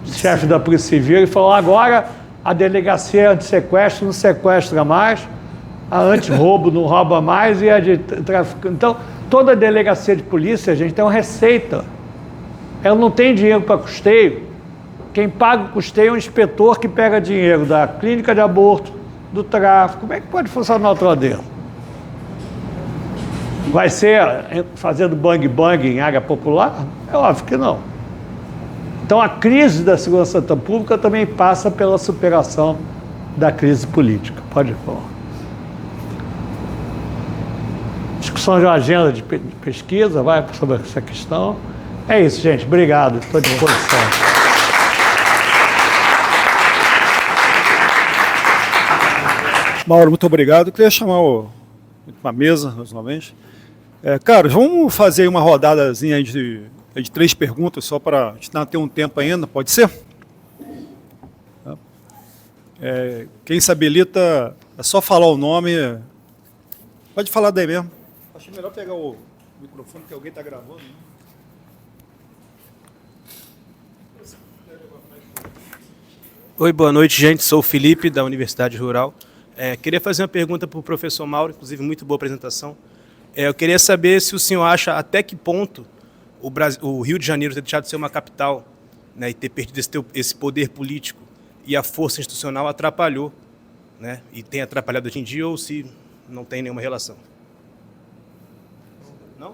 chefe da Polícia Civil, e falou: agora a delegacia anti-sequestro não sequestra mais, a anti-roubo não rouba mais, e a de tráfico. Então, toda delegacia de polícia, gente, tem uma receita. Ela não tem dinheiro para custeio. Quem paga o custeio é um inspetor que pega dinheiro da clínica de aborto, do tráfico. Como é que pode funcionar o troço dele? Vai ser fazendo bang-bang em área popular? É óbvio que não. Então a crise da segurança pública também passa pela superação da crise política. Pode falar. Discussão de uma agenda de pesquisa, vai sobre essa questão. É isso, gente. Obrigado. Estou à disposição. Mauro, muito obrigado. Eu queria chamar uma mesa, mais uma vez. Carlos, vamos fazer uma rodadazinha de 3 perguntas, só para a gente não ter um tempo ainda, pode ser? Quem se habilita, é só falar o nome. Pode falar daí mesmo. Acho melhor pegar o microfone, que alguém está gravando. Né? Oi, boa noite, gente. Sou o Felipe, da Universidade Rural. Queria fazer uma pergunta para o professor Mauro, inclusive muito boa apresentação. Eu queria saber se o senhor acha até que ponto o Rio de Janeiro ter deixado de ser uma capital, né, e ter perdido esse poder político e a força institucional atrapalhou, né, e tem atrapalhado hoje em dia, ou se não tem nenhuma relação. Não?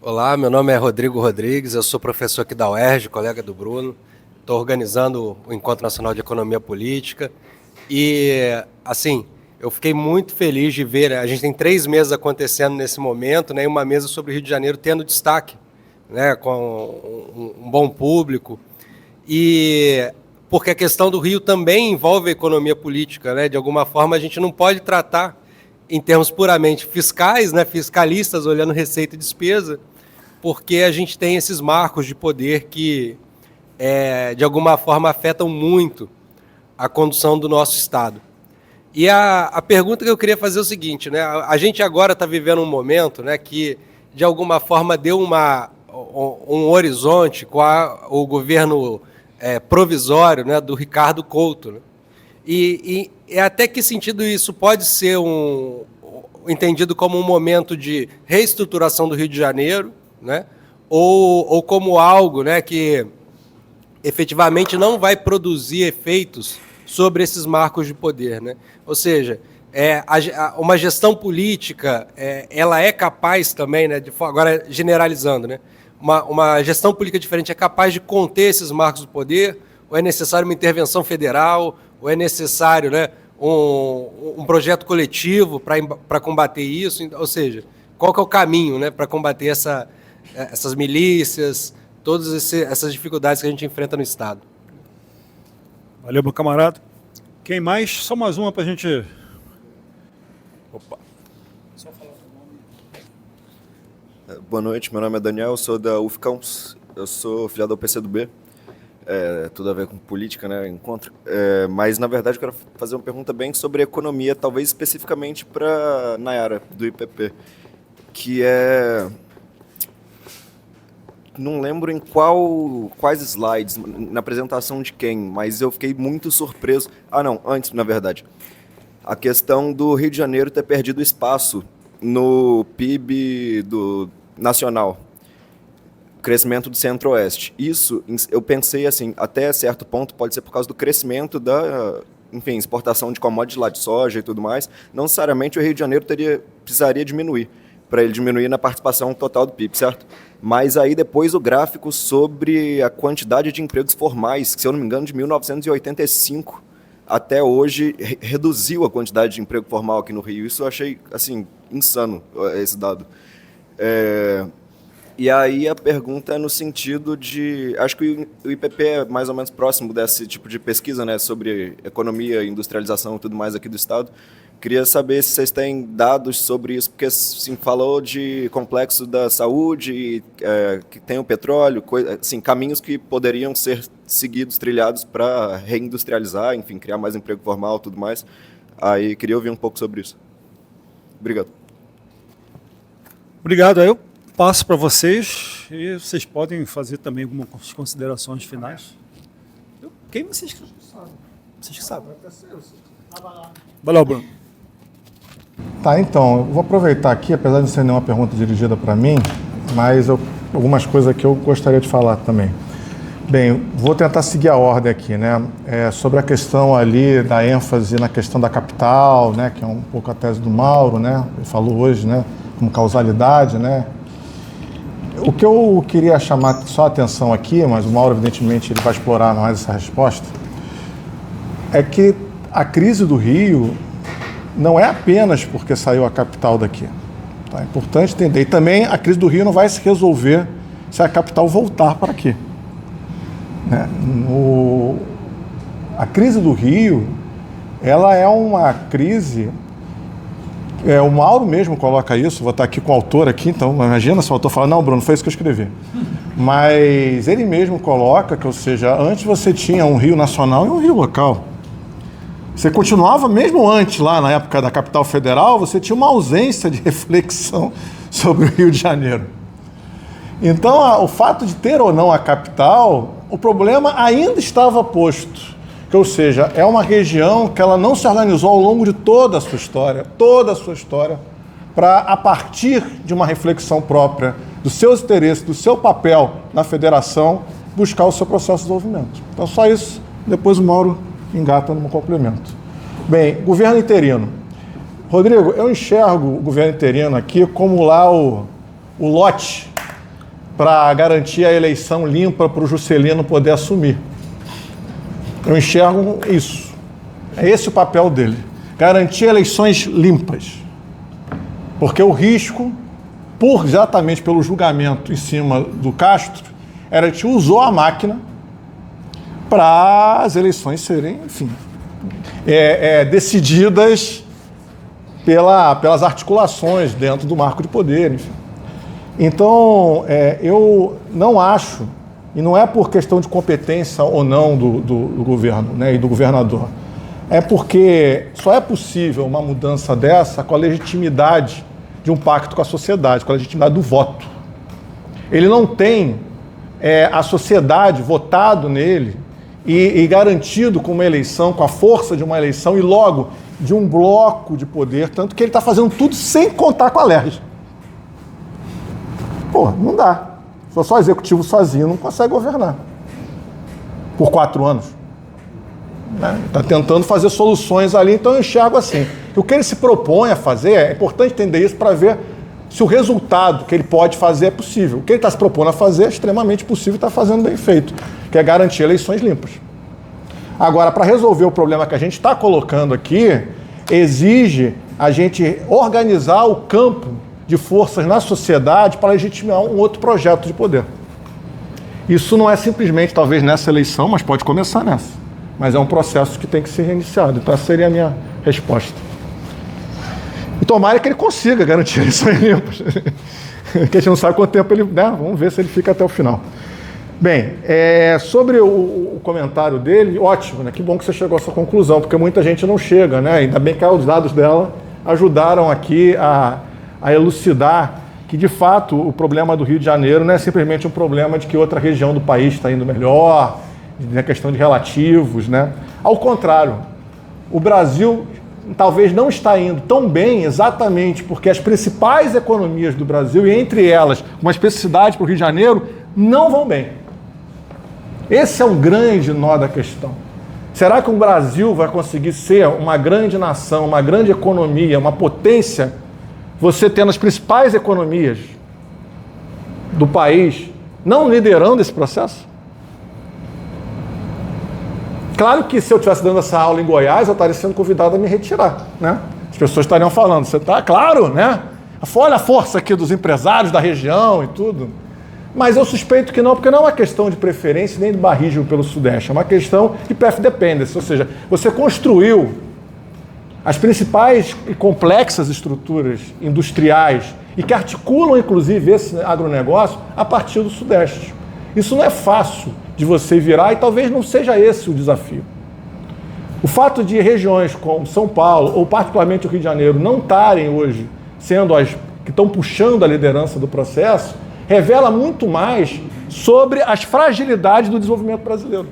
Olá, meu nome é Rodrigo Rodrigues, eu sou professor aqui da UERJ, colega do Bruno. estou organizando o Encontro Nacional de Economia Política e, assim, eu fiquei muito feliz de ver, né? A gente tem 3 mesas acontecendo nesse momento, né? E uma mesa sobre o Rio de Janeiro tendo destaque, né? Com um bom público. E porque a questão do Rio também envolve a economia política, né? De alguma forma, a gente não pode tratar em termos puramente fiscais, né? Fiscalistas olhando receita e despesa, porque a gente tem esses marcos de poder que, de alguma forma, afetam muito a condução do nosso Estado. E a pergunta que eu queria fazer é o seguinte, né? A gente agora está vivendo um momento, né, que, de alguma forma, deu um horizonte com o governo provisório, né, do Ricardo Couto. Né? E até que sentido isso pode ser entendido como um momento de reestruturação do Rio de Janeiro, né? Ou como algo, né, que efetivamente não vai produzir efeitos sobre esses marcos de poder, né? Ou seja, uma gestão política, ela é capaz também, né, agora generalizando, né, uma gestão política diferente é capaz de conter esses marcos de poder, ou é necessário uma intervenção federal, ou é necessário, né, um projeto coletivo para combater isso? Ou seja, qual que é o caminho, né, para combater essas milícias, todas essas dificuldades que a gente enfrenta no Estado? Valeu, meu camarada. Quem mais? Só mais uma para a gente... Opa. Só falar o nome. Boa noite, meu nome é Daniel, eu sou da UFCAMS, eu sou filiado ao PCdoB, tudo a ver com política, né, encontro. Mas, na verdade, eu quero fazer uma pergunta bem sobre economia, talvez especificamente para Nayara, do IPP, que é... Não lembro em quais slides, na apresentação de quem, mas eu fiquei muito surpreso. Não, antes, na verdade. A questão do Rio de Janeiro ter perdido espaço no PIB nacional. Crescimento do Centro-Oeste. Isso, eu pensei assim, até certo ponto pode ser por causa do crescimento da, enfim, exportação de commodities lá de soja e tudo mais. Não necessariamente o Rio de Janeiro precisaria diminuir, para ele diminuir na participação total do PIB, certo? Mas aí depois o gráfico sobre a quantidade de empregos formais, que se eu não me engano de 1985 até hoje reduziu a quantidade de emprego formal aqui no Rio. Isso eu achei, assim, insano, esse dado. E aí a pergunta é no sentido de... Acho que o IPP é mais ou menos próximo desse tipo de pesquisa, né, sobre economia, industrialização e tudo mais aqui do Estado. Queria saber se vocês têm dados sobre isso, porque assim, falou de complexo da saúde, que tem o petróleo, assim, caminhos que poderiam ser seguidos, trilhados para reindustrializar, enfim, criar mais emprego formal e tudo mais. Aí queria ouvir um pouco sobre isso. Obrigado. Obrigado. Aí eu passo para vocês e vocês podem fazer também algumas considerações finais. Quem vocês que sabem? Vocês que sabem. Valeu, Bruno. Tá, então, eu vou aproveitar aqui, apesar de não ser nenhuma pergunta dirigida para mim, mas algumas coisas que eu gostaria de falar também. Bem, vou tentar seguir a ordem aqui, né? Sobre a questão ali da ênfase na questão da capital, né? Que é um pouco a tese do Mauro, né? Ele falou hoje, né? Como causalidade, né? O que eu queria chamar só a atenção aqui, mas o Mauro, evidentemente, ele vai explorar mais essa resposta, é que a crise do Rio não é apenas porque saiu a capital daqui. Tá? É importante entender. E também a crise do Rio não vai se resolver se a capital voltar para aqui. Né? A crise do Rio, ela é uma crise... o Mauro mesmo coloca isso, vou estar aqui com o autor aqui, então imagina se o autor fala, não, Bruno, foi isso que eu escrevi. Mas ele mesmo coloca que, ou seja, antes você tinha um rio nacional e um rio local. Você continuava, mesmo antes, lá na época da capital federal, você tinha uma ausência de reflexão sobre o Rio de Janeiro. Então, o fato de ter ou não a capital, o problema ainda estava posto. Que, ou seja, é uma região que ela não se organizou ao longo de toda a sua história, para, a partir de uma reflexão própria dos seus interesses, do seu papel na federação, buscar o seu processo de desenvolvimento. Então, só isso, depois o Mauro engata no complemento. Bem, governo interino. Rodrigo, eu enxergo o governo interino aqui como lá o lote para garantir a eleição limpa para o Juscelino poder assumir. Eu enxergo isso. É esse o papel dele. Garantir eleições limpas. Porque o risco, exatamente pelo julgamento em cima do Castro, era que usou a máquina para as eleições serem, enfim, decididas pelas articulações dentro do marco de poder, enfim. Então, eu não acho, e não é por questão de competência ou não do governo, né, e do governador, é porque só é possível uma mudança dessa com a legitimidade de um pacto com a sociedade, com a legitimidade do voto. Ele não tem a sociedade votado nele e garantido com uma eleição, com a força de uma eleição e logo de um bloco de poder, tanto que ele está fazendo tudo sem contar com a LERJ. Pô, não dá. Se for só executivo sozinho, não consegue governar. Por 4 anos. Está tentando fazer soluções ali, então eu enxergo assim. O que ele se propõe a fazer, é importante entender isso para ver se o resultado que ele pode fazer é possível. O que ele está se propondo a fazer é extremamente possível e está fazendo bem feito, que é garantir eleições limpas. Agora, para resolver o problema que a gente está colocando aqui, exige a gente organizar o campo de forças na sociedade para legitimar um outro projeto de poder. Isso não é simplesmente, talvez, nessa eleição, mas pode começar nessa. Mas é um processo que tem que ser reiniciado. Então, essa seria a minha resposta. E tomara que ele consiga garantir eleições limpas. Que a gente não sabe quanto tempo ele... né? Vamos ver se ele fica até o final. Bem, sobre o comentário dele, ótimo, né? Que bom que você chegou a essa conclusão, porque muita gente não chega, né? Ainda bem que os dados dela ajudaram aqui a elucidar que, de fato, o problema do Rio de Janeiro não é simplesmente um problema de que outra região do país está indo melhor, na questão de relativos, né? Ao contrário, o Brasil talvez não está indo tão bem exatamente porque as principais economias do Brasil, e entre elas uma especificidade para o Rio de Janeiro, não vão bem. Esse é um grande nó da questão. Será que o Brasil vai conseguir ser uma grande nação, uma grande economia, uma potência, você tendo as principais economias do país não liderando esse processo? Claro que se eu estivesse dando essa aula em Goiás, eu estaria sendo convidado a me retirar, né? As pessoas estariam falando, você está, claro, né? Olha a força aqui dos empresários da região e tudo. Mas eu suspeito que não, porque não é uma questão de preferência nem de barrismo pelo Sudeste, é uma questão de path dependence, ou seja, você construiu as principais e complexas estruturas industriais e que articulam, inclusive, esse agronegócio a partir do Sudeste. Isso não é fácil de você virar e talvez não seja esse o desafio. O fato de regiões como São Paulo, ou particularmente o Rio de Janeiro, não estarem hoje sendo as que estão puxando a liderança do processo, revela muito mais sobre as fragilidades do desenvolvimento brasileiro.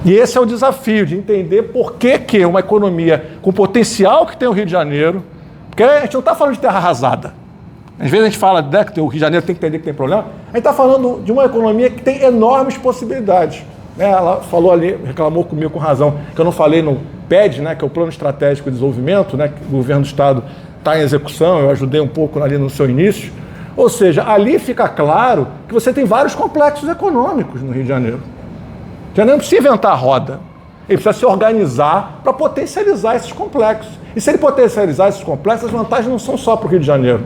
E esse é o desafio de entender por que uma economia com o potencial que tem o Rio de Janeiro, porque a gente não está falando de terra arrasada. Às vezes a gente fala, né, que o Rio de Janeiro tem que entender que tem problema. A gente está falando de uma economia que tem enormes possibilidades. Né? Ela falou ali, reclamou comigo com razão, que eu não falei no PED, né, que é o Plano Estratégico de Desenvolvimento, né, que o governo do Estado está em execução, eu ajudei um pouco ali no seu início. Ou seja, ali fica claro que você tem vários complexos econômicos no Rio de Janeiro. O Rio de Janeiro não precisa inventar a roda. Ele precisa se organizar para potencializar esses complexos. E se ele potencializar esses complexos, as vantagens não são só para o Rio de Janeiro.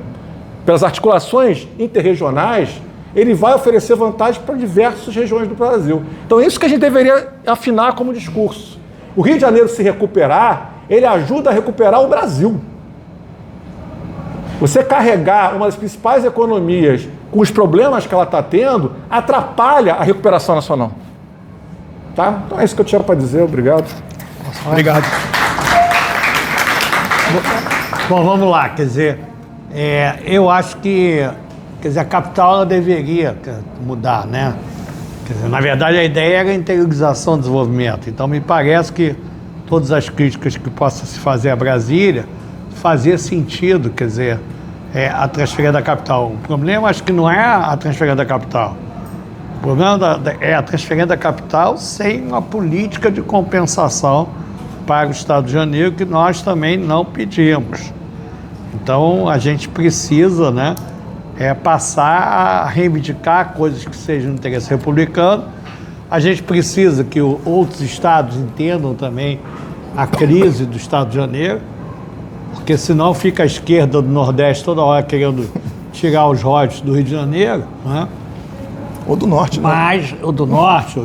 Pelas articulações interregionais, ele vai oferecer vantagens para diversas regiões do Brasil. Então, é isso que a gente deveria afinar como discurso. O Rio de Janeiro se recuperar, ele ajuda a recuperar o Brasil. Você carregar uma das principais economias com os problemas que ela está tendo, atrapalha a recuperação nacional. Tá? Então, é isso que eu tinha para dizer. Obrigado. Obrigado. Bom, vamos lá, quer dizer... eu acho que, quer dizer, a capital ela deveria mudar, né? Quer dizer, na verdade, a ideia era a interiorização do desenvolvimento. Então, me parece que todas as críticas que possam se fazer a Brasília fazia sentido, quer dizer, a transferência da capital. O problema, acho que não é a transferência da capital. O problema é a transferência da capital sem uma política de compensação para o Estado de Janeiro, que nós também não pedimos. Então, a gente precisa, né, passar a reivindicar coisas que sejam de interesse republicano, A gente precisa que outros estados entendam também a crise do Estado de Janeiro, porque senão fica a esquerda do Nordeste toda hora querendo tirar os royalties do Rio de Janeiro, né? Ou do Norte, né? Ou do Norte,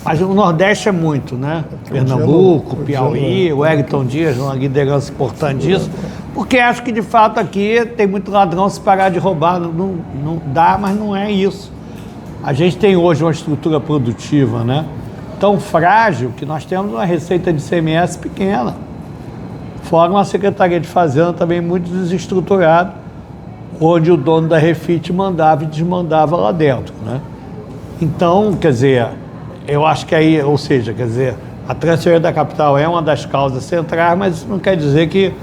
mas o Nordeste é muito, né? Pernambuco, Piauí, o Wellington Dias, uma liderança importante disso, porque acho que de fato aqui tem muito ladrão. Se parar de roubar, não dá, mas não é isso. A gente tem hoje uma estrutura produtiva, né, tão frágil que nós temos uma receita de ICMS pequena, fora uma Secretaria de Fazenda também muito desestruturada, onde o dono da Refit mandava e desmandava lá dentro, né? Então, quer dizer, eu acho que aí, ou seja, quer dizer, a transferência da capital é uma das causas centrais, mas isso não quer dizer que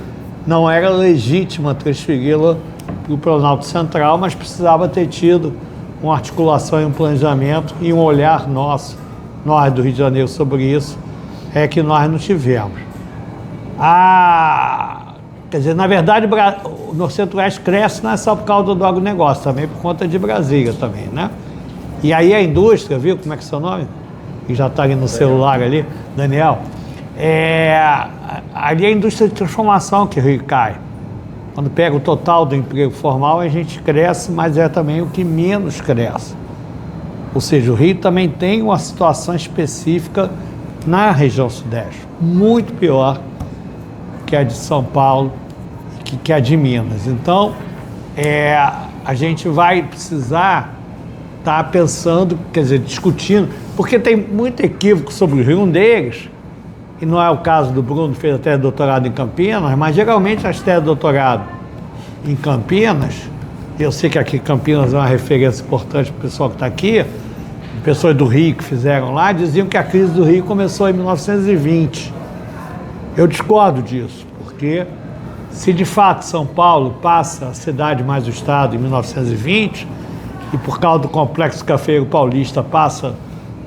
não era legítima transferi-la para o Planalto Central, mas precisava ter tido uma articulação e um planejamento e um olhar nosso, nós do Rio de Janeiro, sobre isso, é que nós não tivemos. Quer dizer, na verdade, no Centro-Oeste cresce não é só por causa do agronegócio, também por conta de Brasília também, né? E aí a indústria, viu como é que é o seu nome? Que já está ali no celular ali, Daniel. Ali é a indústria de transformação que o Rio cai. Quando pega o total do emprego formal, a gente cresce, mas é também o que menos cresce. Ou seja, o Rio também tem uma situação específica na região Sudeste, muito pior que a de São Paulo, que a de Minas. Então, a gente vai precisar estar pensando, quer dizer, discutindo, porque tem muito equívoco sobre o Rio. Um deles, e não é o caso do Bruno, que fez até doutorado em Campinas, mas geralmente as teses de doutorado em Campinas, eu sei que aqui Campinas é uma referência importante para o pessoal que está aqui, pessoas do Rio que fizeram lá, diziam que a crise do Rio começou em 1920. Eu discordo disso, porque se de fato São Paulo passa a cidade mais o estado em 1920, e por causa do complexo cafeiro paulista passa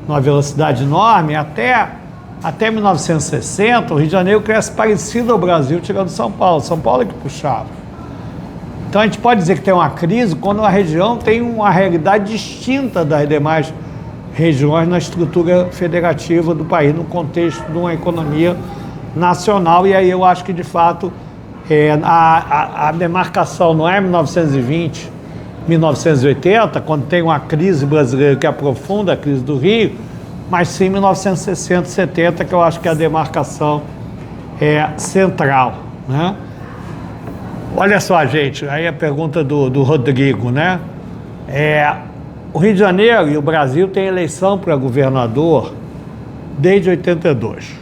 numa velocidade enorme, até 1960, o Rio de Janeiro cresce parecido ao Brasil, tirando São Paulo. São Paulo é que puxava. Então a gente pode dizer que tem uma crise quando a região tem uma realidade distinta das demais regiões na estrutura federativa do país, no contexto de uma economia nacional. E aí eu acho que, de fato, a demarcação não é 1920, 1980, quando tem uma crise brasileira que aprofunda a crise do Rio, mas sim 1960, 70, que eu acho que a demarcação é central, né? Olha só, gente, aí a pergunta do Rodrigo, né? O Rio de Janeiro e o Brasil têm eleição para governador desde 82.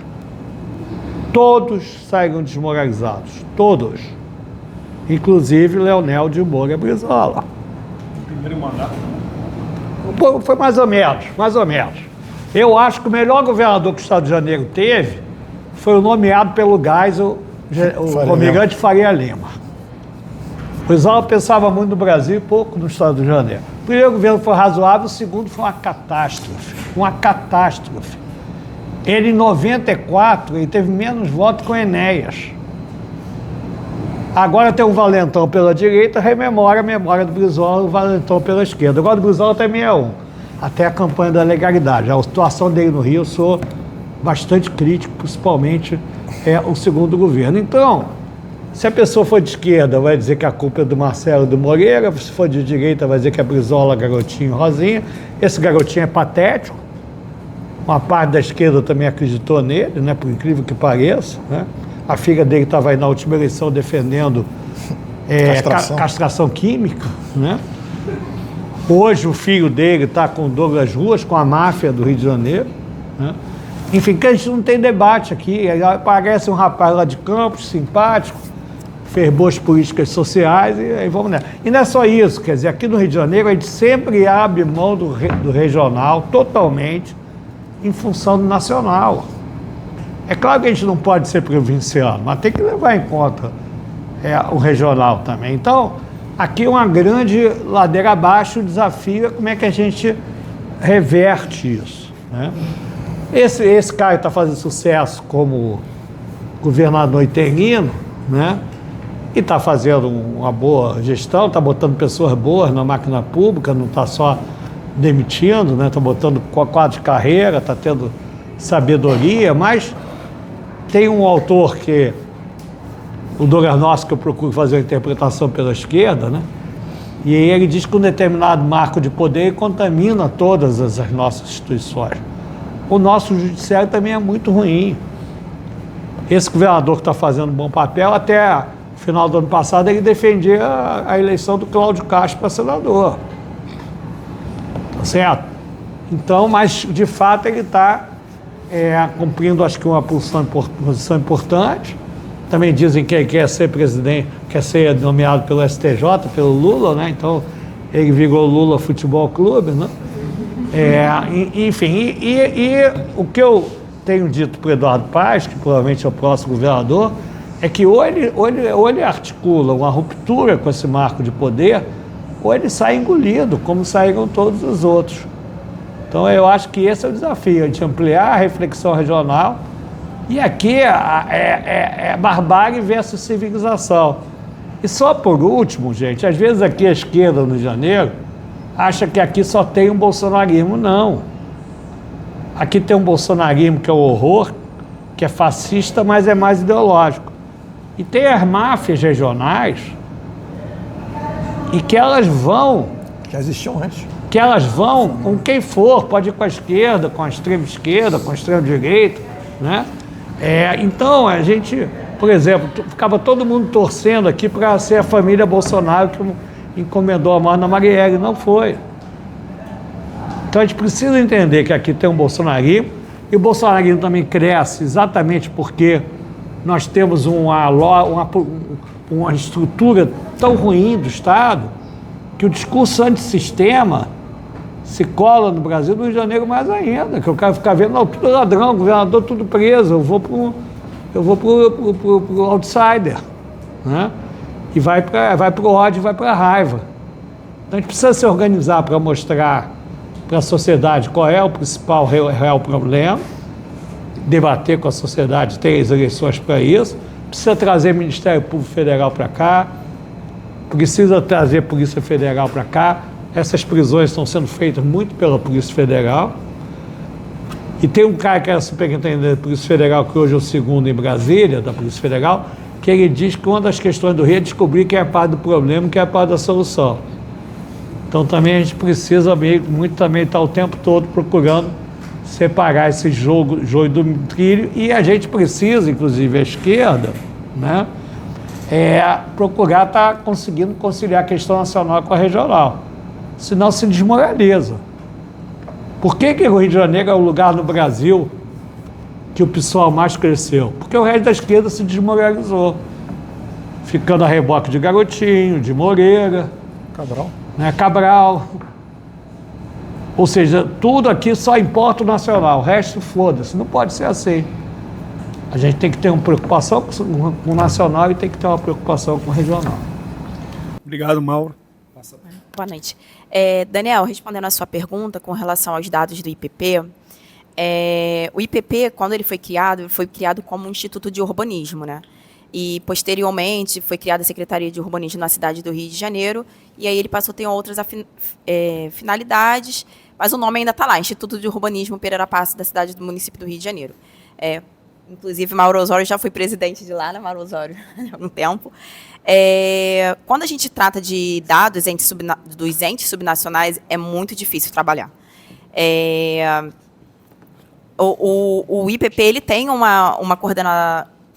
Todos saíram desmoralizados, todos. Inclusive Leonel de Moura Brizola. Primeiro mandato. Foi mais ou menos. Eu acho que o melhor governador que o Estado de Janeiro teve foi o nomeado pelo Gás, o almirante Faria Lima. O Brizola pensava muito no Brasil e pouco no Estado de Janeiro. O primeiro governo foi razoável, o segundo foi uma catástrofe. Ele, em 94, ele teve menos votos que o Enéas. Agora tem um valentão pela direita, rememora a memória do Brizola, o valentão pela esquerda. Agora o Brizola tem 61, até a campanha da legalidade. A situação dele no Rio eu sou bastante crítico, principalmente o segundo governo. Então, se a pessoa for de esquerda, vai dizer que a culpa é do Marcelo e do Moreira. Se for de direita, vai dizer que é Brizola, garotinho, Rosinha. Esse garotinho é patético. Uma parte da esquerda também acreditou nele, né, por incrível que pareça, né? A filha dele estava aí na última eleição defendendo castração química, né? Hoje o filho dele está com Douglas Ruas, com a máfia do Rio de Janeiro, né? Enfim, que a gente não tem debate aqui. Parece um rapaz lá de Campos, simpático, fez boas políticas sociais e aí vamos nessa. E não é só isso, quer dizer, aqui no Rio de Janeiro a gente sempre abre mão do regional totalmente em função do nacional. É claro que a gente não pode ser provinciano, mas tem que levar em conta o regional também. Então, aqui é uma grande ladeira abaixo, o desafio é como é que a gente reverte isso, né? Esse cara está fazendo sucesso como governador interino, né? E está fazendo uma boa gestão, está botando pessoas boas na máquina pública, não está só demitindo, né? Está botando quadro de carreira, está tendo sabedoria, mas tem um autor que, o Doganowski, que eu procuro fazer a interpretação pela esquerda, né? E ele diz que um determinado marco de poder contamina todas as nossas instituições. O nosso judiciário também é muito ruim. Esse governador que está fazendo um bom papel, até o final do ano passado, ele defendia a eleição do Cláudio Castro para senador. Tá certo? Então, mas de fato ele está cumprindo, acho que uma posição importante. Também dizem que ele quer ser presidente, quer ser nomeado pelo STJ, pelo Lula, né? Então ele virou Lula Futebol Clube, né? Enfim, o que eu tenho dito para o Eduardo Paes, que provavelmente é o próximo governador, é que ou ele articula uma ruptura com esse marco de poder, ou ele sai engolido, como saíram todos os outros. Então eu acho que esse é o desafio, a gente ampliar a reflexão regional. E aqui é barbárie versus civilização. E só por último, gente, às vezes aqui a esquerda no Rio de Janeiro acha que aqui só tem um bolsonarismo. Não. Aqui tem um bolsonarismo que é o horror, que é fascista, mas é mais ideológico. E tem as máfias regionais e que elas vão... Já existiam antes. Que elas vão com quem for, pode ir com a esquerda, com a extrema esquerda, com a extrema direita, né? Então, a gente, por exemplo, ficava todo mundo torcendo aqui para ser a família Bolsonaro que encomendou a mão na Marielle. Não foi. Então, a gente precisa entender que aqui tem um bolsonarismo, e o bolsonarismo também cresce exatamente porque nós temos uma estrutura tão ruim do Estado que o discurso antissistema se cola no Brasil, no Rio de Janeiro mais ainda, que eu quero ficar vendo, não, tudo ladrão, governador tudo preso, eu vou pro outsider, né? E vai pro ódio, vai pra raiva. Então a gente precisa se organizar para mostrar para a sociedade qual é o principal real problema, debater com a sociedade, ter as eleições para isso, precisa trazer Ministério Público Federal para cá, precisa trazer Polícia Federal para cá. Essas prisões estão sendo feitas muito pela Polícia Federal. E tem um cara que era superintendente da Polícia Federal, que hoje é o segundo em Brasília, da Polícia Federal, que ele diz que uma das questões do Rio é descobrir quem é a parte do problema e quem é a parte da solução. Então também a gente precisa muito também estar o tempo todo procurando separar esse joio do trilho, e a gente precisa, inclusive a esquerda, né, procurar estar conseguindo conciliar a questão nacional com a regional. Senão se desmoraliza. Por que o Rio de Janeiro é o lugar no Brasil que o pessoal mais cresceu? Porque o resto da esquerda se desmoralizou, ficando a reboque de Garotinho, de Moreira, Cabral. Ou seja, tudo aqui só importa o nacional, o resto foda-se. Não pode ser assim. A gente tem que ter uma preocupação com o nacional e tem que ter uma preocupação com o regional. Obrigado, Mauro. Boa noite. Daniel, respondendo a sua pergunta com relação aos dados do IPP, o IPP, quando ele foi criado como um Instituto de Urbanismo, né? E, posteriormente, foi criada a Secretaria de Urbanismo na cidade do Rio de Janeiro, e aí ele passou a ter outras finalidades, mas o nome ainda está lá, Instituto de Urbanismo Pereira Passos, da cidade do município do Rio de Janeiro. Inclusive, Mauro Osório já foi presidente de lá, né, Mauro Osório, há algum tempo. Quando a gente trata de dados dos entes subnacionais, é muito difícil trabalhar. O IPP ele tem uma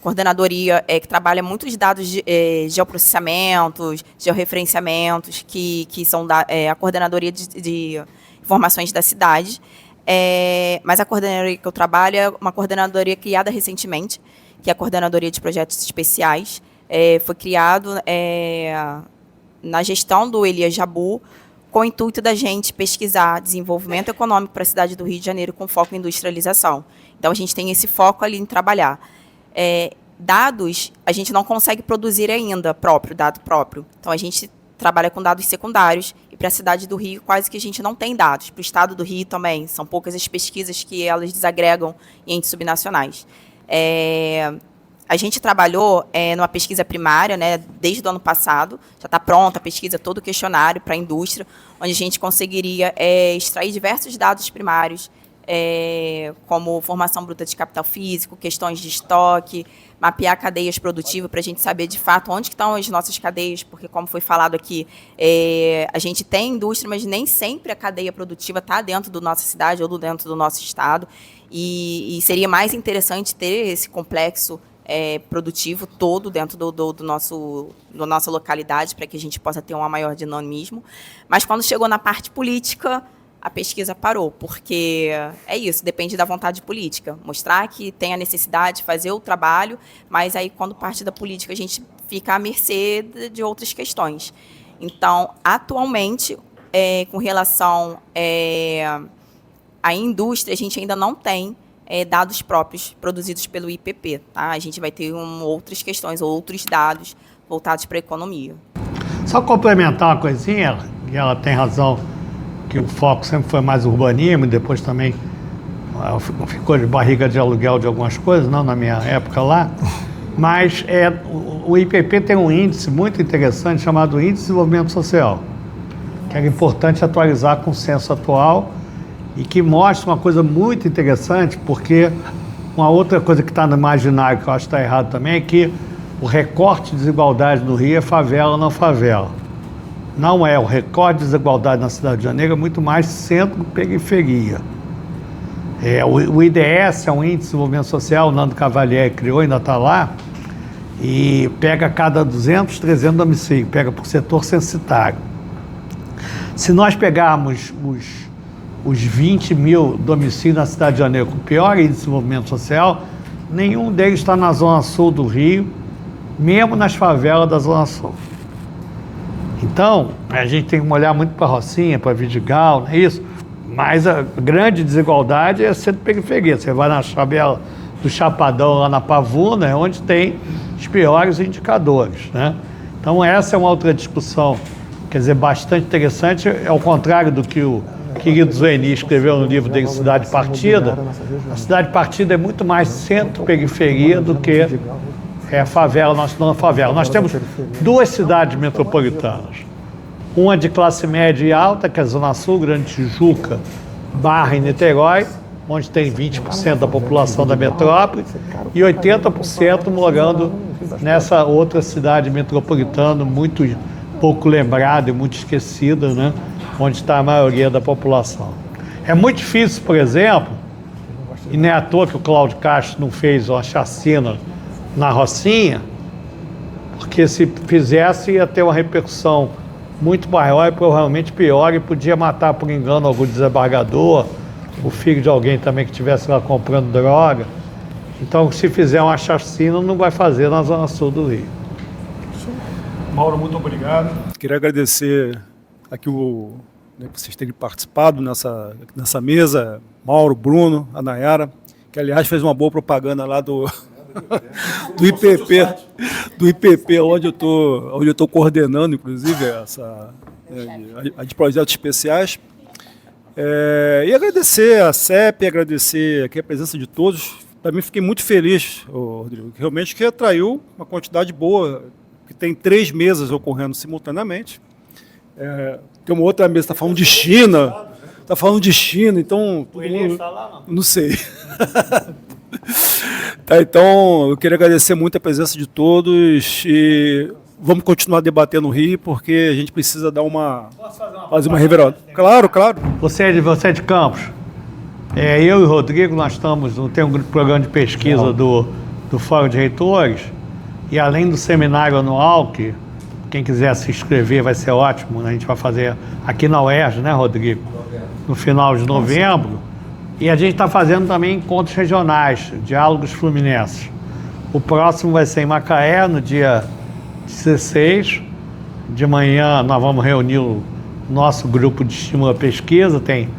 coordenadoria que trabalha muitos dados de geoprocessamentos, georreferenciamentos, que são a coordenadoria de informações da cidade. Mas a coordenadoria que eu trabalho é uma coordenadoria criada recentemente, que é a Coordenadoria de Projetos Especiais. Foi criado na gestão do Elias Jabbour, com o intuito da gente pesquisar desenvolvimento econômico para a cidade do Rio de Janeiro com foco em industrialização. Então, a gente tem esse foco ali em trabalhar. Dados, a gente não consegue produzir ainda dado próprio. Então, a gente trabalha com dados secundários, e para a cidade do Rio quase que a gente não tem dados. Para o estado do Rio também, são poucas as pesquisas que elas desagregam em entes subnacionais. A gente trabalhou numa pesquisa primária, né, desde o ano passado, já está pronta a pesquisa, todo o questionário para a indústria, onde a gente conseguiria extrair diversos dados primários, como formação bruta de capital físico, questões de estoque, mapear cadeias produtivas para a gente saber de fato onde estão as nossas cadeias, porque como foi falado aqui, a gente tem indústria, mas nem sempre a cadeia produtiva está dentro da nossa cidade ou dentro do nosso estado, e seria mais interessante ter esse complexo produtivo todo dentro da nossa localidade, para que a gente possa ter um maior dinamismo. Mas quando chegou na parte política, a pesquisa parou, porque é isso, depende da vontade política. Mostrar que tem a necessidade, fazer o trabalho, mas aí quando parte da política a gente fica à mercê de outras questões. Então, atualmente, com relação à indústria, a gente ainda não tem dados próprios produzidos pelo IPP. Tá? A gente vai ter outras questões, outros dados voltados para a economia. Só complementar uma coisinha, e ela tem razão, que o foco sempre foi mais urbanismo, e depois também ficou de barriga de aluguel de algumas coisas, não na minha época lá, mas o IPP tem um índice muito interessante chamado Índice de Desenvolvimento Social, que era importante atualizar com o censo atual, e que mostra uma coisa muito interessante, porque uma outra coisa que está no imaginário, que eu acho que está errado também, é que o recorte de desigualdade no Rio é favela ou não favela. Não é. O recorte de desigualdade na cidade de Janeiro é muito mais centro-periferia. O IDS é um Índice de Desenvolvimento Social, o Nando Cavalieri criou, ainda está lá, e pega cada 200, 300 domicílios, pega por setor censitário. Se nós pegarmos os 20 mil domicílios na cidade de Janeiro com pior índice de desenvolvimento social, nenhum deles está na zona sul do Rio, mesmo nas favelas da zona sul. Então, a gente tem que olhar muito para Rocinha, para Vidigal, não é isso? Mas a grande desigualdade é centro-periferia. Você vai na favela do Chapadão, lá na Pavuna, é onde tem os piores indicadores, né? Então, essa é uma outra discussão, quer dizer, bastante interessante, ao contrário do que o querido Zueni escreveu no livro dele, Cidade Partida. A Cidade Partida é muito mais centro-periferia do que a favela, nós temos duas cidades metropolitanas. Uma de classe média e alta, que é a Zona Sul, Grande Tijuca, Barra e Niterói, onde tem 20% da população da metrópole e 80% morando nessa outra cidade metropolitana, muito pouco lembrada e muito esquecida, né? Onde está a maioria da população. É muito difícil, por exemplo, e não é à toa que o Cláudio Castro não fez uma chacina na Rocinha, porque se fizesse ia ter uma repercussão muito maior e provavelmente pior, e podia matar por engano algum desembargador, o filho de alguém também que estivesse lá comprando droga. Então, se fizer uma chacina, não vai fazer na Zona Sul do Rio. Mauro, muito obrigado. Queria agradecer aqui por vocês terem participado nessa mesa, Mauro, Bruno, a Nayara, que aliás fez uma boa propaganda lá do IPP, onde eu estou coordenando, inclusive, a de projetos especiais. E agradecer a CEP, agradecer aqui a presença de todos. Também fiquei muito feliz, Rodrigo, que realmente que atraiu uma quantidade boa, que tem 3 mesas ocorrendo simultaneamente. Tem uma outra mesa que está falando de China, então... O Elias está lá, não sei. Tá, então, eu queria agradecer muito a presença de todos e vamos continuar debatendo no Rio, porque a gente precisa dar fazer uma reviravolta. Claro. Você é de Campos. Eu e o Rodrigo, nós tem um programa de pesquisa do Fórum de Reitores, e além do seminário anual, que quem quiser se inscrever vai ser ótimo, né? A gente vai fazer aqui na UERJ, né, Rodrigo? No final de novembro. E a gente está fazendo também encontros regionais, diálogos fluminenses. O próximo vai ser em Macaé, no dia 16. De manhã nós vamos reunir o nosso grupo de estímulo à pesquisa, tem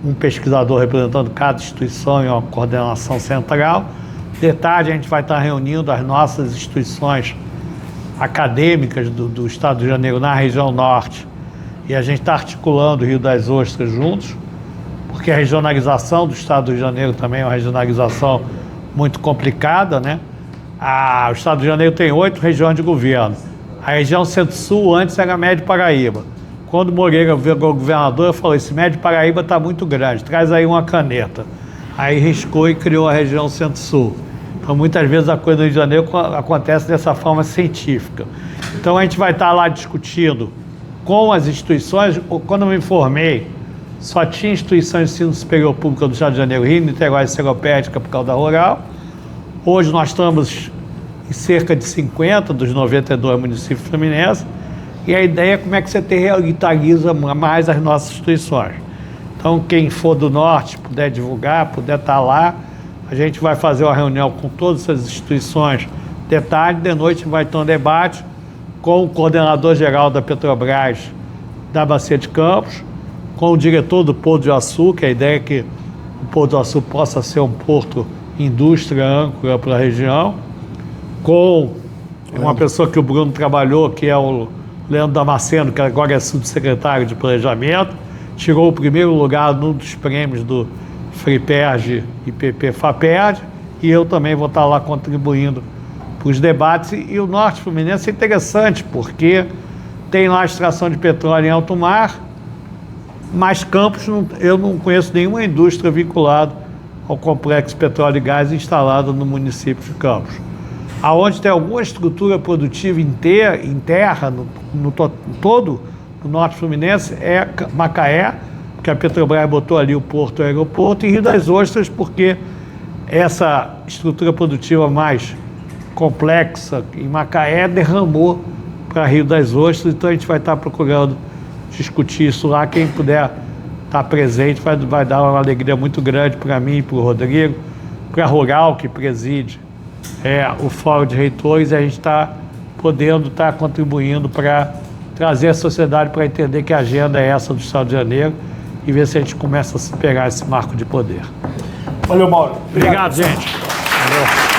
um pesquisador representando cada instituição e uma coordenação central. De tarde a gente vai estar reunindo as nossas instituições acadêmicas do Estado do Rio de Janeiro na região norte. E a gente está articulando o Rio das Ostras juntos, porque a regionalização do Estado do Rio de Janeiro também é uma regionalização muito complicada, né? O Estado de Janeiro tem 8 regiões de governo. A região Centro-Sul antes era Médio Paraíba. Quando Moreira virou governador, eu falei, esse Médio Paraíba está muito grande, traz aí uma caneta. Aí riscou e criou a região Centro-Sul. Então, muitas vezes a coisa do Rio de Janeiro acontece dessa forma científica. Então, a gente vai estar lá discutindo com as instituições. Quando eu me formei, só tinha instituições de ensino superior pública do Estado de Janeiro, Rio, Niterói, Seropédica, capital da Rural. Hoje nós estamos em cerca de 50 dos 92 municípios fluminenses. E a ideia é como é que você revitaliza mais as nossas instituições. Então, quem for do norte, puder divulgar, puder estar lá, a gente vai fazer uma reunião com todas essas instituições de tarde, de noite vai ter um debate com o coordenador-geral da Petrobras da Bacia de Campos, com o diretor do Porto de Açu, que a ideia é que o Porto de Açu possa ser um porto indústria âncora para a região, com uma pessoa que o Bruno trabalhou, que é o Leandro Damasceno, que agora é subsecretário de Planejamento, tirou o primeiro lugar num dos prêmios do FRIPERJ e PP-FAPERJ, e eu também vou estar lá contribuindo para os debates. E o Norte Fluminense é interessante, porque tem lá a extração de petróleo em alto mar, mas Campos, eu não conheço nenhuma indústria vinculada ao complexo petróleo e gás instalado no município de Campos. Aonde tem alguma estrutura produtiva em terra, no todo o Norte Fluminense, é Macaé, porque a Petrobras botou ali o porto e o aeroporto, e Rio das Ostras, porque essa estrutura produtiva mais complexa em Macaé derramou para Rio das Ostras. Então a gente vai estar procurando discutir isso lá. Quem puder estar presente vai dar uma alegria muito grande para mim e para o Rodrigo, para a Rural, que preside o Fórum de Reitores, e a gente está podendo estar contribuindo para trazer a sociedade para entender que a agenda é essa do Estado de Janeiro e ver se a gente começa a pegar esse marco de poder. Valeu, Mauro. Obrigado, gente. Valeu.